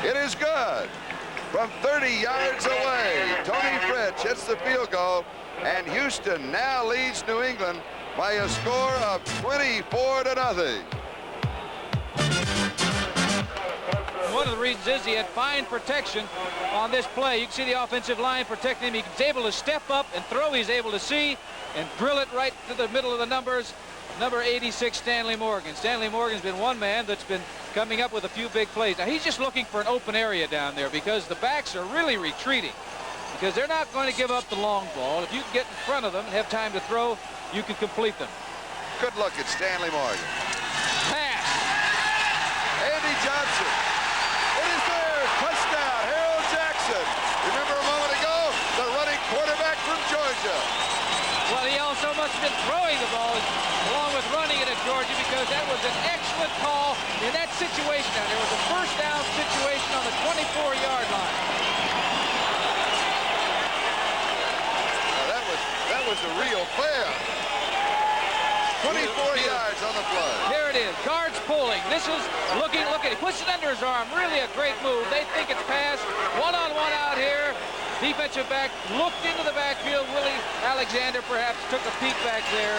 Speaker 2: It is good. From 30 yards away, Tony Fritsch hits the field goal, and Houston now leads New England by a score of 24-0.
Speaker 3: One of the reasons is he had fine protection on this play. You can see the offensive line protecting him. He's able to step up and throw. He's able to see and drill it right to the middle of the numbers. Number 86, Stanley Morgan. Stanley Morgan's been one man that's been coming up with a few big plays. Now, he's just looking for an open area down there because the backs are really retreating because they're not going to give up the long ball. If you can get in front of them and have time to throw, you can complete them.
Speaker 2: Good look at Stanley Morgan.
Speaker 3: Pass.
Speaker 2: Andy Johnson. It is there. Touchdown, Harold Jackson. Remember a moment ago, the running quarterback from Georgia.
Speaker 3: Well, he also must have been throwing the ball along with running it at Georgie, because that was an excellent call in that situation. Now, there was a first down situation on the 24-yard line.
Speaker 2: Now that was a real fair. 24 yards on the play.
Speaker 3: There it is. Guards pulling. This is look, he puts it under his arm. Really a great move. They think it's pass. One-on-one out here. Defensive back looked into the backfield. Willie Alexander perhaps took a peek back there.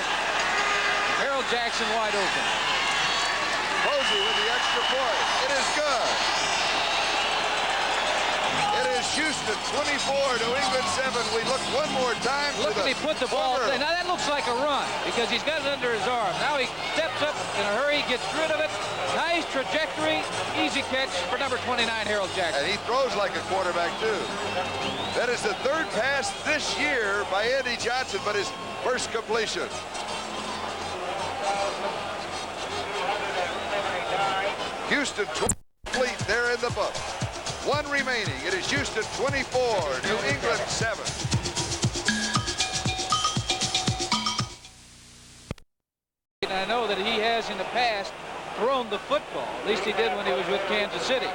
Speaker 3: Harold Jackson wide open.
Speaker 2: Posey with the extra point. It is good. It is Houston 24, New England 7. We look one more time.
Speaker 3: Look at he put the ball. Now that looks like a run because he's got it under his arm. Now he steps up in a hurry, gets rid of it. Nice trajectory, easy catch for number 29, Harold Jackson.
Speaker 2: And he throws like a quarterback too. That is the third pass this year by Andy Johnson, but his first completion. Houston complete there in the book. One remaining. It is Houston 24, New England 7.
Speaker 3: And I know that he has in the past thrown the football. At least he did when he was with Kansas City.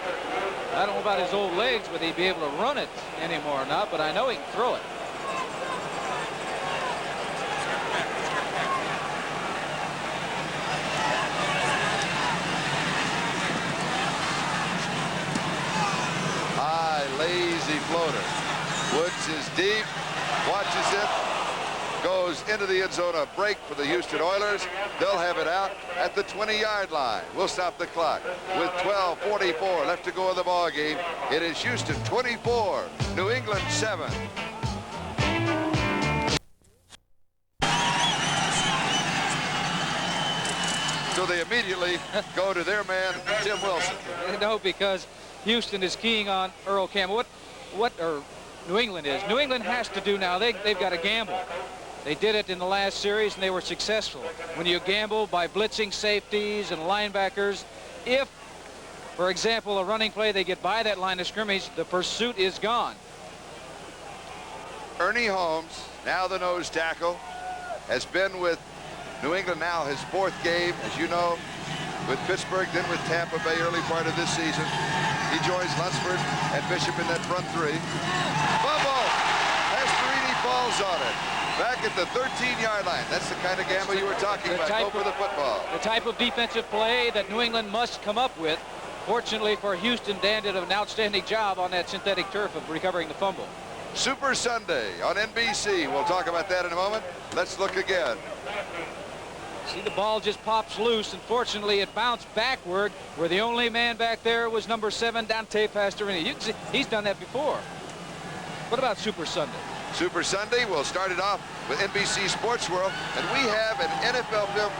Speaker 3: I don't know about his old legs, whether he'd be able to run it anymore or not, but I know he can throw it.
Speaker 2: Lazy floater. Woods is deep, watches it, goes into the end zone. A break for the Houston Oilers. They'll have it out at the 20-yard line. We'll stop the clock with 12:44 left to go in the ball game. It is Houston 24, New England 7. So they immediately go to their man, Tim Wilson.
Speaker 3: No, because Houston is keying on Earl Campbell. Or New England is. New England has to do now. They've got to gamble. They did it in the last series, and they were successful. When you gamble by blitzing safeties and linebackers, if, for example, a running play, they get by that line of scrimmage, the pursuit is gone.
Speaker 2: Ernie Holmes, now the nose tackle, has been with New England now his fourth game, as you know, with Pittsburgh, then with Tampa Bay early part of this season. He joins Lunsford and Bishop in that front three. Fumble! Pastorini falls on it. Back at the 13-yard line. That's the kind of gamble you were talking about. Go for the football.
Speaker 3: The type of defensive play that New England must come up with. Fortunately for Houston, Dan did an outstanding job on that synthetic turf of recovering the fumble.
Speaker 2: Super Sunday on NBC. We'll talk about that in a moment. Let's look again.
Speaker 3: See, the ball just pops loose. Unfortunately, it bounced backward, where the only man back there was number 7, Dante Pastorini. You can see he's done that before. What about Super Sunday?
Speaker 2: Super Sunday, we'll start it off with NBC Sports World, and we have an NFL film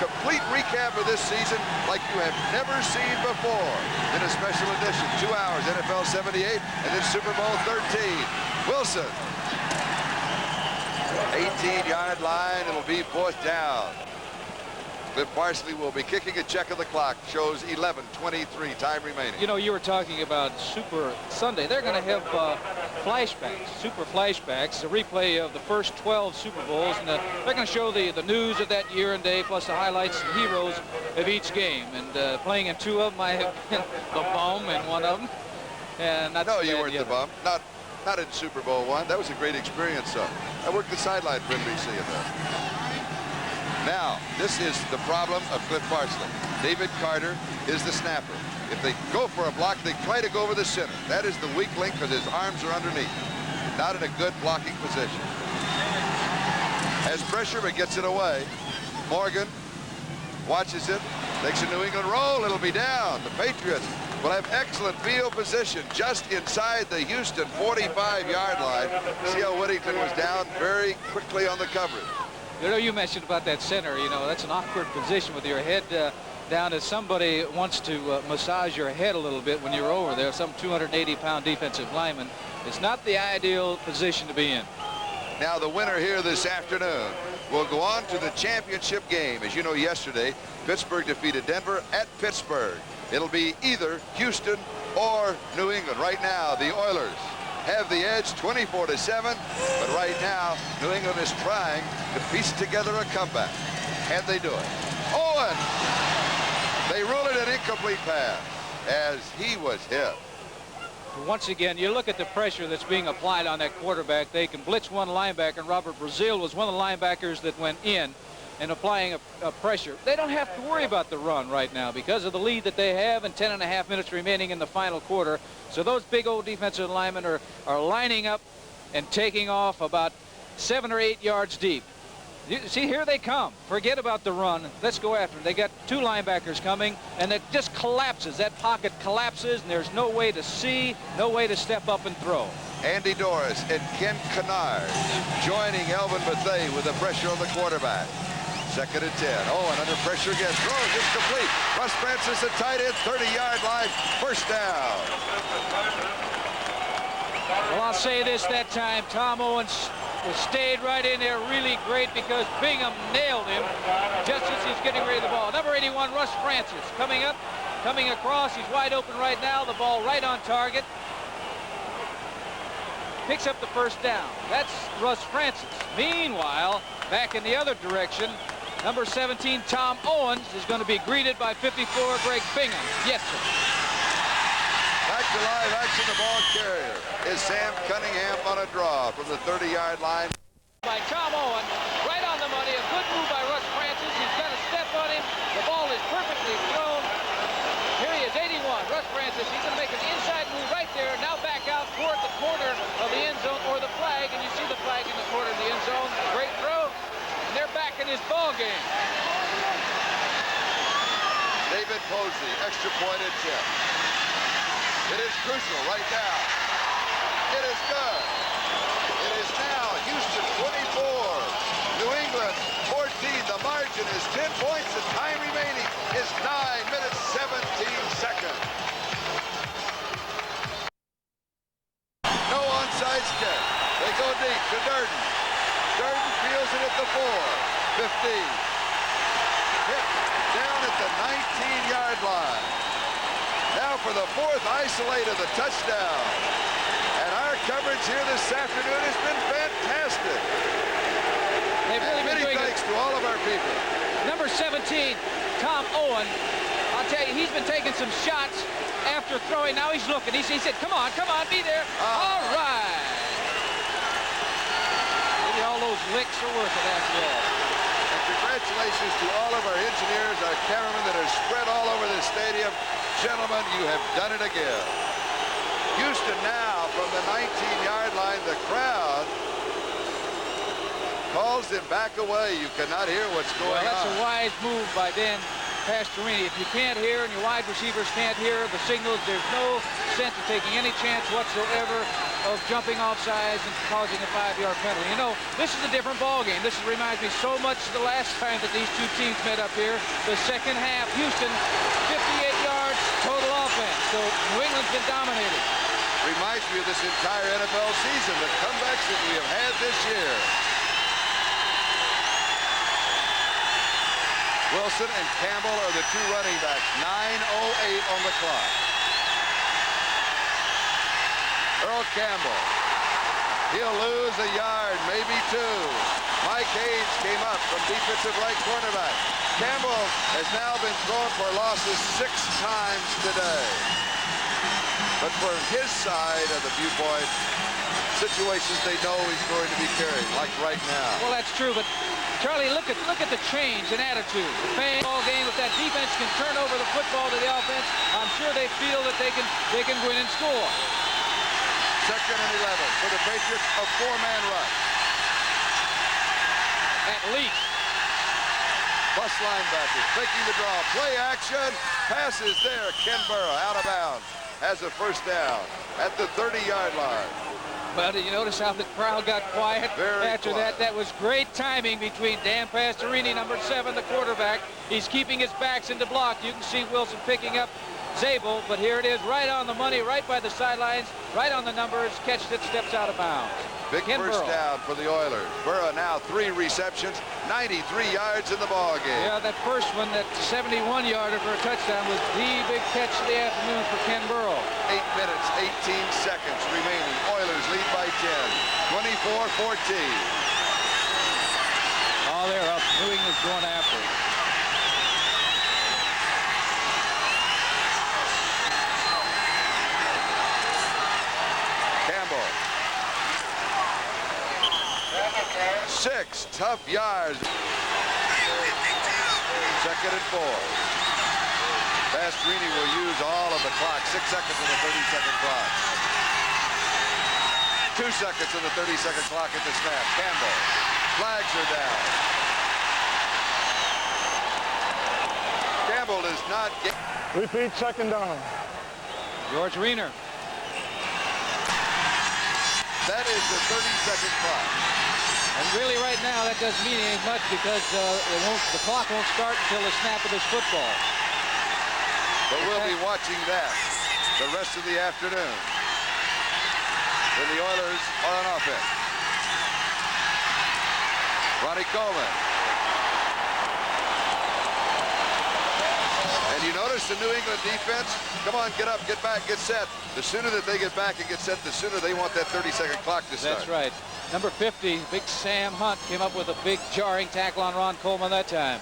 Speaker 2: complete recap of this season like you have never seen before. In a special edition, 2 hours, NFL 78, and then Super Bowl 13. Wilson. 18-yard line, it'll be 4th down. Cliff Parsley will be kicking a check of the clock. Shows 11:23 time remaining.
Speaker 3: You know, you were talking about Super Sunday. They're going to have flashbacks, super flashbacks, a replay of the first 12 Super Bowls, and they're going to show the news of that year and day, plus the highlights and heroes of each game. And playing in 2 of them, I have been the bum in one of them. And not
Speaker 2: no, you weren't the bum. Not in Super Bowl I. That was a great experience, though. I worked the sideline for NBC in that. Now, this is the problem of Cliff Parsley. David Carter is the snapper. If they go for a block, they try to go over the center. That is the weak link because his arms are underneath. Not in a good blocking position. Has pressure, but gets it away. Morgan watches it. Takes a New England roll. It'll be down. The Patriots will have excellent field position just inside the Houston 45-yard line. See how Whittington was down very quickly on the coverage.
Speaker 3: You know, you mentioned about that center. You know, that's an awkward position with your head down as somebody wants to massage your head a little bit when you're over there. Some 280-pound defensive lineman. It's not the ideal position to be in.
Speaker 2: Now the winner here this afternoon will go on to the championship game. As you know, yesterday, Pittsburgh defeated Denver at Pittsburgh. It'll be either Houston or New England. Right now, the Oilers have the edge 24-7, but right now New England is trying to piece together a comeback. Can they do it? Owen. They rule it an incomplete pass as he was hit.
Speaker 3: Once again, you look at the pressure that's being applied on that quarterback. They can blitz one linebacker, and Robert Brazil was one of the linebackers that went in and applying a pressure. They don't have to worry about the run right now because of the lead that they have and 10.5 minutes remaining in the final quarter. So those big old defensive linemen are lining up and taking off about 7 or 8 yards deep. You see, here they come. Forget about the run. Let's go after them. They got 2 linebackers coming, and it just collapses. That pocket collapses, and there's no way to see, no way to step up and throw.
Speaker 2: Andy Doris and Ken Kennard joining Elvin Bethea with the pressure on the quarterback. 2nd and 10. Owen under pressure again. Throws, it's complete. Russ Francis, the tight end, 30-yard line. First down.
Speaker 3: Well, I'll say this that time. Tom Owens stayed right in there really great because Bingham nailed him just as he's getting ready to the ball. Number 81, Russ Francis, coming up, coming across. He's wide open right now. The ball right on target. Picks up the first down. That's Russ Francis. Meanwhile, back in the other direction, number 17, Tom Owens, is going to be greeted by 54, Greg Bingham. Yes, sir.
Speaker 2: Back to live action, the ball carrier is Sam Cunningham on a draw from the 30-yard line.
Speaker 3: By Tom Owen, right on the money. A good move by Russ Francis. He's got a step on him. The ball is perfectly thrown. Here he is, 81, Russ Francis. He's going to make an inside move right there. Now back out toward the corner of the end zone or the flag, and you see the flag in the corner of the end zone. Great throw, and they're back in this ball game.
Speaker 2: David Posey, extra point attempt. It is crucial right now. It is good. It is now Houston 24, New England 14. The margin is 10 points. The time remaining is 9 minutes 17 seconds. No onside kick. They go deep to Durden. Durden feels it at the 4, 15. Hit down at the 19-yard line. Now for the 4th isolate of the touchdown. And our coverage here this afternoon has been fantastic.
Speaker 3: They've really been
Speaker 2: many
Speaker 3: doing
Speaker 2: thanks to all of our people.
Speaker 3: Number 17, Tom Owen. I'll tell you, he's been taking some shots after throwing. Now he's looking. He said, come on, be there. All right. Maybe all those licks are worth it after all.
Speaker 2: And congratulations to all of our engineers, our cameramen that are spread all over the stadium. Gentlemen, you have done it again. Houston now from the 19-yard line. The crowd calls them back away. You cannot hear what's going on.
Speaker 3: Well, that's a wise move by Dan Pastorini. If you can't hear and your wide receivers can't hear the signals, there's no sense of taking any chance whatsoever of jumping off sides and causing a 5-yard penalty. You know, this is a different ball game. This reminds me so much of the last time that these two teams met up here. The second half, Houston, 58 yards total offense. So New England's been dominated.
Speaker 2: Reminds me of this entire NFL season, the comebacks that we have had this year. Wilson and Campbell are the 2 running backs. 9:08 on the clock. Earl Campbell. He'll lose a yard, maybe 2. Mike Haynes came up from defensive right cornerback. Campbell has now been thrown for losses 6 times today. But for his side of the viewpoint, situations they know he's going to be carrying, like right now.
Speaker 3: Well, that's true, but Charlie, look at the change in attitude. The ball game, if that defense can turn over the football to the offense, I'm sure they feel that they can win and score.
Speaker 2: 2nd and 11 for the Patriots, a 4-man rush.
Speaker 3: At least.
Speaker 2: Plus linebackers taking the draw. Play action. Passes there. Ken Burrough out of bounds. Has a first down at the 30-yard line.
Speaker 3: Well, did you notice how the crowd got quiet after that? That was great timing between Dan Pastorini, number 7, the quarterback. He's keeping his backs into block. You can see Wilson picking up Zabel, but here it is, right on the money, right by the sidelines, right on the numbers. Catch that steps out of bounds.
Speaker 2: Big first down for the Oilers. Burrow now 3 receptions, 93 yards in the ball game.
Speaker 3: Yeah, that first one, that 71-yarder for a touchdown, was the big catch of the afternoon for Ken Burrow.
Speaker 2: 8 minutes, 18 seconds remaining. Oilers lead by 10, 24-14.
Speaker 3: Oh, they're up. New England's going after it.
Speaker 2: 6 tough yards. 2nd and 4. Pastorini will use all of the clock. 6 seconds on the 30-second clock. 2 seconds on the 30-second clock at the snap. Campbell. Flags are down. Campbell does not get...
Speaker 5: Repeat, 2nd down.
Speaker 3: George Reiner.
Speaker 2: That is the 30-second clock.
Speaker 3: And really right now that doesn't mean anything much because the clock won't start until the snap of this football.
Speaker 2: But we'll be watching that the rest of the afternoon when the Oilers are on offense. Ronnie Coleman. And you notice the New England defense, come on, get up, get back, get set. The sooner that they get back and get set, the sooner they want that 30-second clock to start.
Speaker 3: That's right. Number 50, Big Sam Hunt, came up with a big jarring tackle on Ron Coleman that time.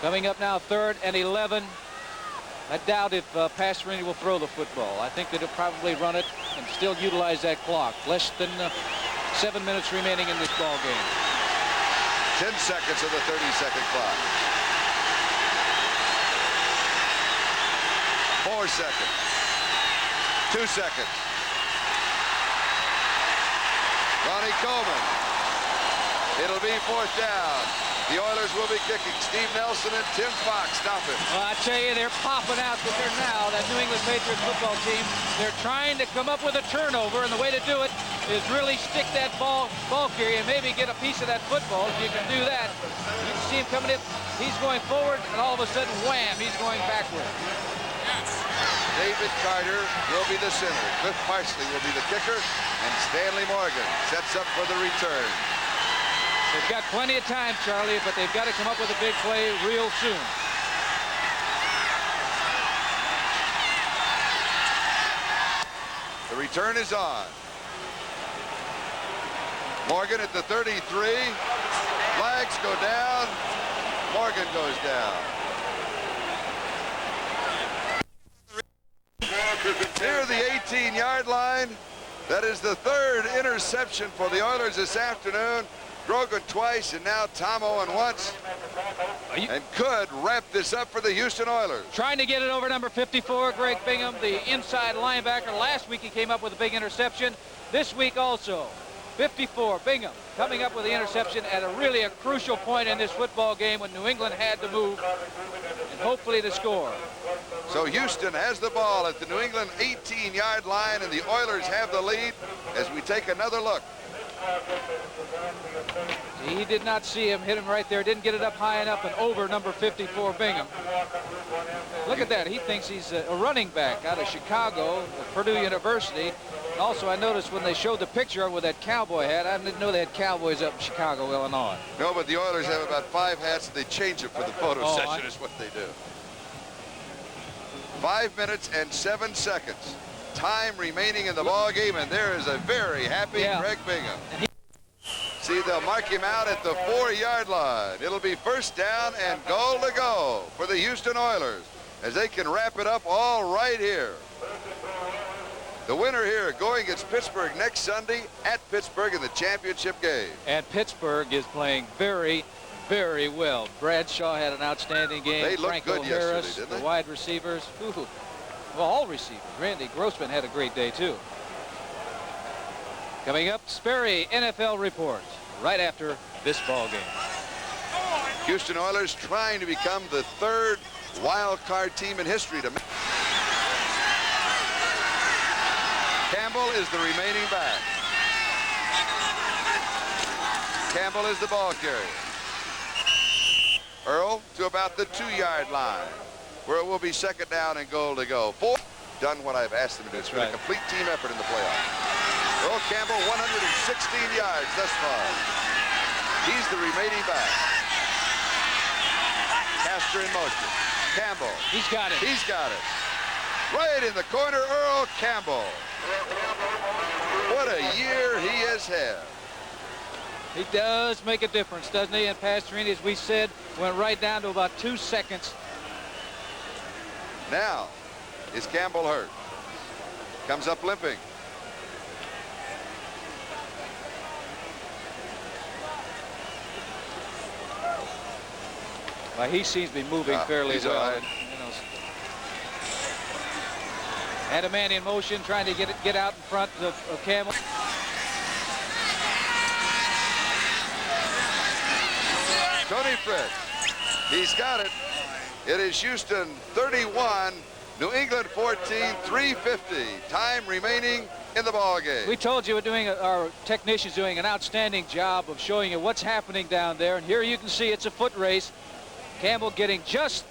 Speaker 3: Coming up now, 3rd and 11. I doubt if Pastorini will throw the football. I think that he'll probably run it and still utilize that clock. Less than 7 minutes remaining in this ball game.
Speaker 2: 10 seconds of the 30-second clock. 4 seconds. 2 seconds. Ronnie Coleman. It'll be 4th down. The Oilers will be kicking. Steve Nelson and Tim Fox stop it.
Speaker 3: Well, I tell you, they're popping out there now, that New England Patriots football team. They're trying to come up with a turnover, and the way to do it is really stick that ball carrier and maybe get a piece of that football. If you can do that, you can see him coming in. He's going forward, and all of a sudden, wham, he's going backward.
Speaker 2: David Carter will be the center. Cliff Parsley will be the kicker, and Stanley Morgan sets up for the return.
Speaker 3: They've got plenty of time, Charlie, but they've got to come up with a big play real soon.
Speaker 2: The return is on. Morgan at the 33. Flags go down. Morgan goes down. Near the 18-yard line. That is the 3rd interception for the Oilers this afternoon. Grogan twice and now Tom Owen once. And could wrap this up for the Houston Oilers.
Speaker 3: Trying to get it over number 54, Greg Bingham, the inside linebacker. Last week he came up with a big interception. This week also, 54, Bingham, coming up with the interception at a crucial point in this football game when New England had to move and hopefully to score.
Speaker 2: So Houston has the ball at the New England 18-yard line, and the Oilers have the lead as we take another look.
Speaker 3: He did not see him, hit him right there, didn't get it up high enough and over number 54, Bingham. Look at that, he thinks he's a running back out of Chicago, Purdue University. And also, I noticed when they showed the picture with that cowboy hat, I didn't know they had cowboys up in Chicago, Illinois.
Speaker 2: No, but the Oilers have about 5 hats, and they change them for the photo session is what they do. 5 minutes and 7 seconds. Time remaining in the ball game, and there is a very happy Greg Bingham. See, they'll mark him out at the 4-yard line. It'll be 1st down and goal to go for the Houston Oilers as they can wrap it up all right here. The winner here going against Pittsburgh next Sunday at Pittsburgh in the championship game.
Speaker 3: And Pittsburgh is playing very, very well. Bradshaw had an outstanding game.
Speaker 2: They looked
Speaker 3: Franco
Speaker 2: good
Speaker 3: Harris,
Speaker 2: yesterday, didn't they?
Speaker 3: the wide receivers. Ooh. Well, all receivers. Randy Grossman had a great day, too. Coming up, Sperry NFL report right after this ball game.
Speaker 2: Houston Oilers trying to become the 3rd wild card team in history to make. Campbell is the remaining back. Campbell is the ball carrier. Earl to about the 2-yard line, where it will be 2nd down and goal to go. Done what I've asked them to do. It's been a complete team effort in the playoffs. Earl Campbell, 116 yards thus far. He's the remaining back. Castor in motion. Campbell.
Speaker 3: He's got it.
Speaker 2: He's got it. Right in the corner, Earl Campbell. What a year he has had.
Speaker 3: He does make a difference, doesn't he? And Pastorini, as we said, went right down to about 2 seconds.
Speaker 2: Now, is Campbell hurt? Comes up limping.
Speaker 3: Well, he seems to be moving fairly
Speaker 2: he's
Speaker 3: well.
Speaker 2: all right.
Speaker 3: And a man in motion trying to get out in front of Campbell.
Speaker 2: Tony Fritz. He's got it. It is Houston 31, New England 14, 3:50. Time remaining in the ball game.
Speaker 3: We told you our technicians doing an outstanding job of showing you what's happening down there. And here you can see it's a foot race. Campbell getting just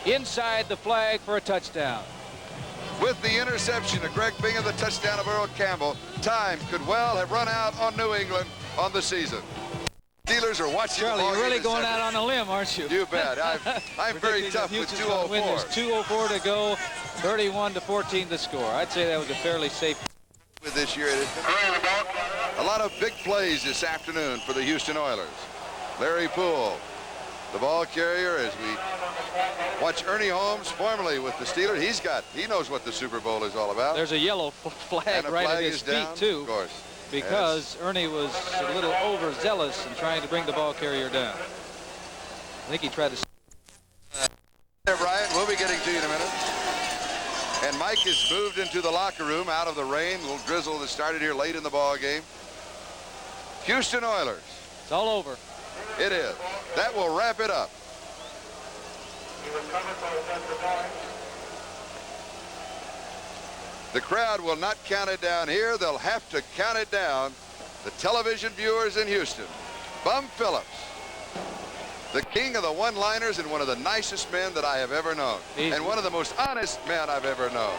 Speaker 3: inside the flag for a touchdown.
Speaker 2: With the interception of Greg Bingham, the touchdown of Earl Campbell, time could well have run out on New England on the season. Steelers are watching.
Speaker 3: Charlie,
Speaker 2: the ball
Speaker 3: you're really
Speaker 2: game
Speaker 3: going out on a limb, aren't you?
Speaker 2: You bet. I'm very tough with 2:04.
Speaker 3: There's 2:04 to go, 31-14 the score. I'd say that was a fairly safe.
Speaker 2: With this year, a lot of big plays this afternoon for the Houston Oilers. Larry Poole, the ball carrier, as we watch Ernie Holmes, formerly with the Steelers. He knows what the Super Bowl is all about.
Speaker 3: There's a yellow flag right at his feet, too.
Speaker 2: Of course.
Speaker 3: Because Ernie was a little overzealous in trying to bring the ball carrier down. I think he tried to...
Speaker 2: There, Brian, we'll be getting to you in a minute. And Mike has moved into the locker room out of the rain. A little drizzle that started here late in the ball game. Houston Oilers.
Speaker 3: It's all over.
Speaker 2: It is. That will wrap it up. The crowd will not count it down here. They'll have to count it down. The television viewers in Houston. Bum Phillips, the king of the one-liners and one of the nicest men that I have ever known. And one of the most honest men I've ever known.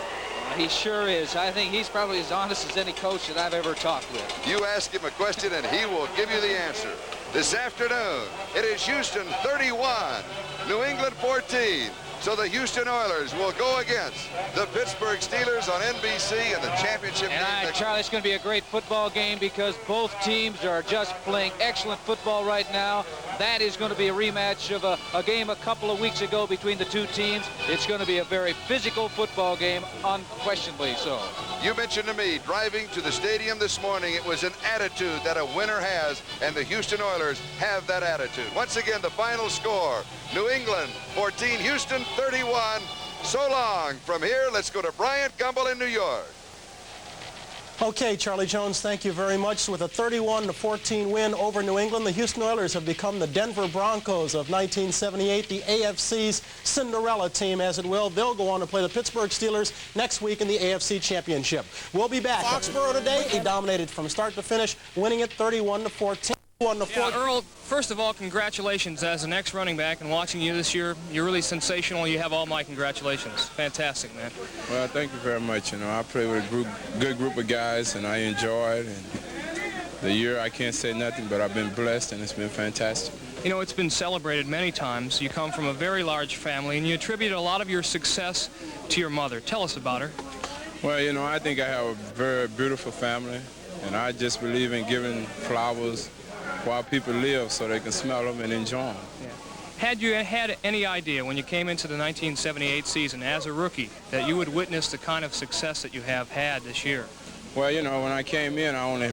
Speaker 3: He sure is. I think he's probably as honest as any coach that I've ever talked with.
Speaker 2: You ask him a question and he will give you the answer. This afternoon, it is Houston 31, New England 14. So the Houston Oilers will go against the Pittsburgh Steelers on NBC in the championship game.
Speaker 3: And Charlie, it's going to be a great football game because both teams are just playing excellent football right now. That is going to be a rematch of a game a couple of weeks ago between the two teams. It's going to be a very physical football game, unquestionably so.
Speaker 2: You mentioned to me, driving to the stadium this morning, it was an attitude that a winner has, and the Houston Oilers have that attitude. Once again, the final score, New England 14, Houston 31. So long. From here, let's go to Bryant Gumbel in New York.
Speaker 7: Okay, Charlie Jones, thank you very much. With a 31-14 win over New England, the Houston Oilers have become the Denver Broncos of 1978, the AFC's Cinderella team, as it will. They'll go on to play the Pittsburgh Steelers next week in the AFC Championship. We'll be back. Foxborough today, he dominated from start to finish, winning it 31-14.
Speaker 8: Yeah, Earl, first of all, congratulations as an ex-running back, and watching you this year, you're really sensational. You have all my congratulations. Fantastic, man.
Speaker 9: Well, thank you very much. You know, I play with a good group of guys, and I enjoy it. And the year, I can't say nothing, but I've been blessed, and it's been fantastic.
Speaker 8: You know, it's been celebrated many times. You come from a very large family, and you attribute a lot of your success to your mother. Tell us about her.
Speaker 9: Well, you know, I think I have a very beautiful family, and I just believe in giving flowers while people live so they can smell them and enjoy them.
Speaker 8: Yeah. Had you had any idea when you came into the 1978 season as a rookie that you would witness the kind of success that you have had this year?
Speaker 9: Well, you know, when I came in, I only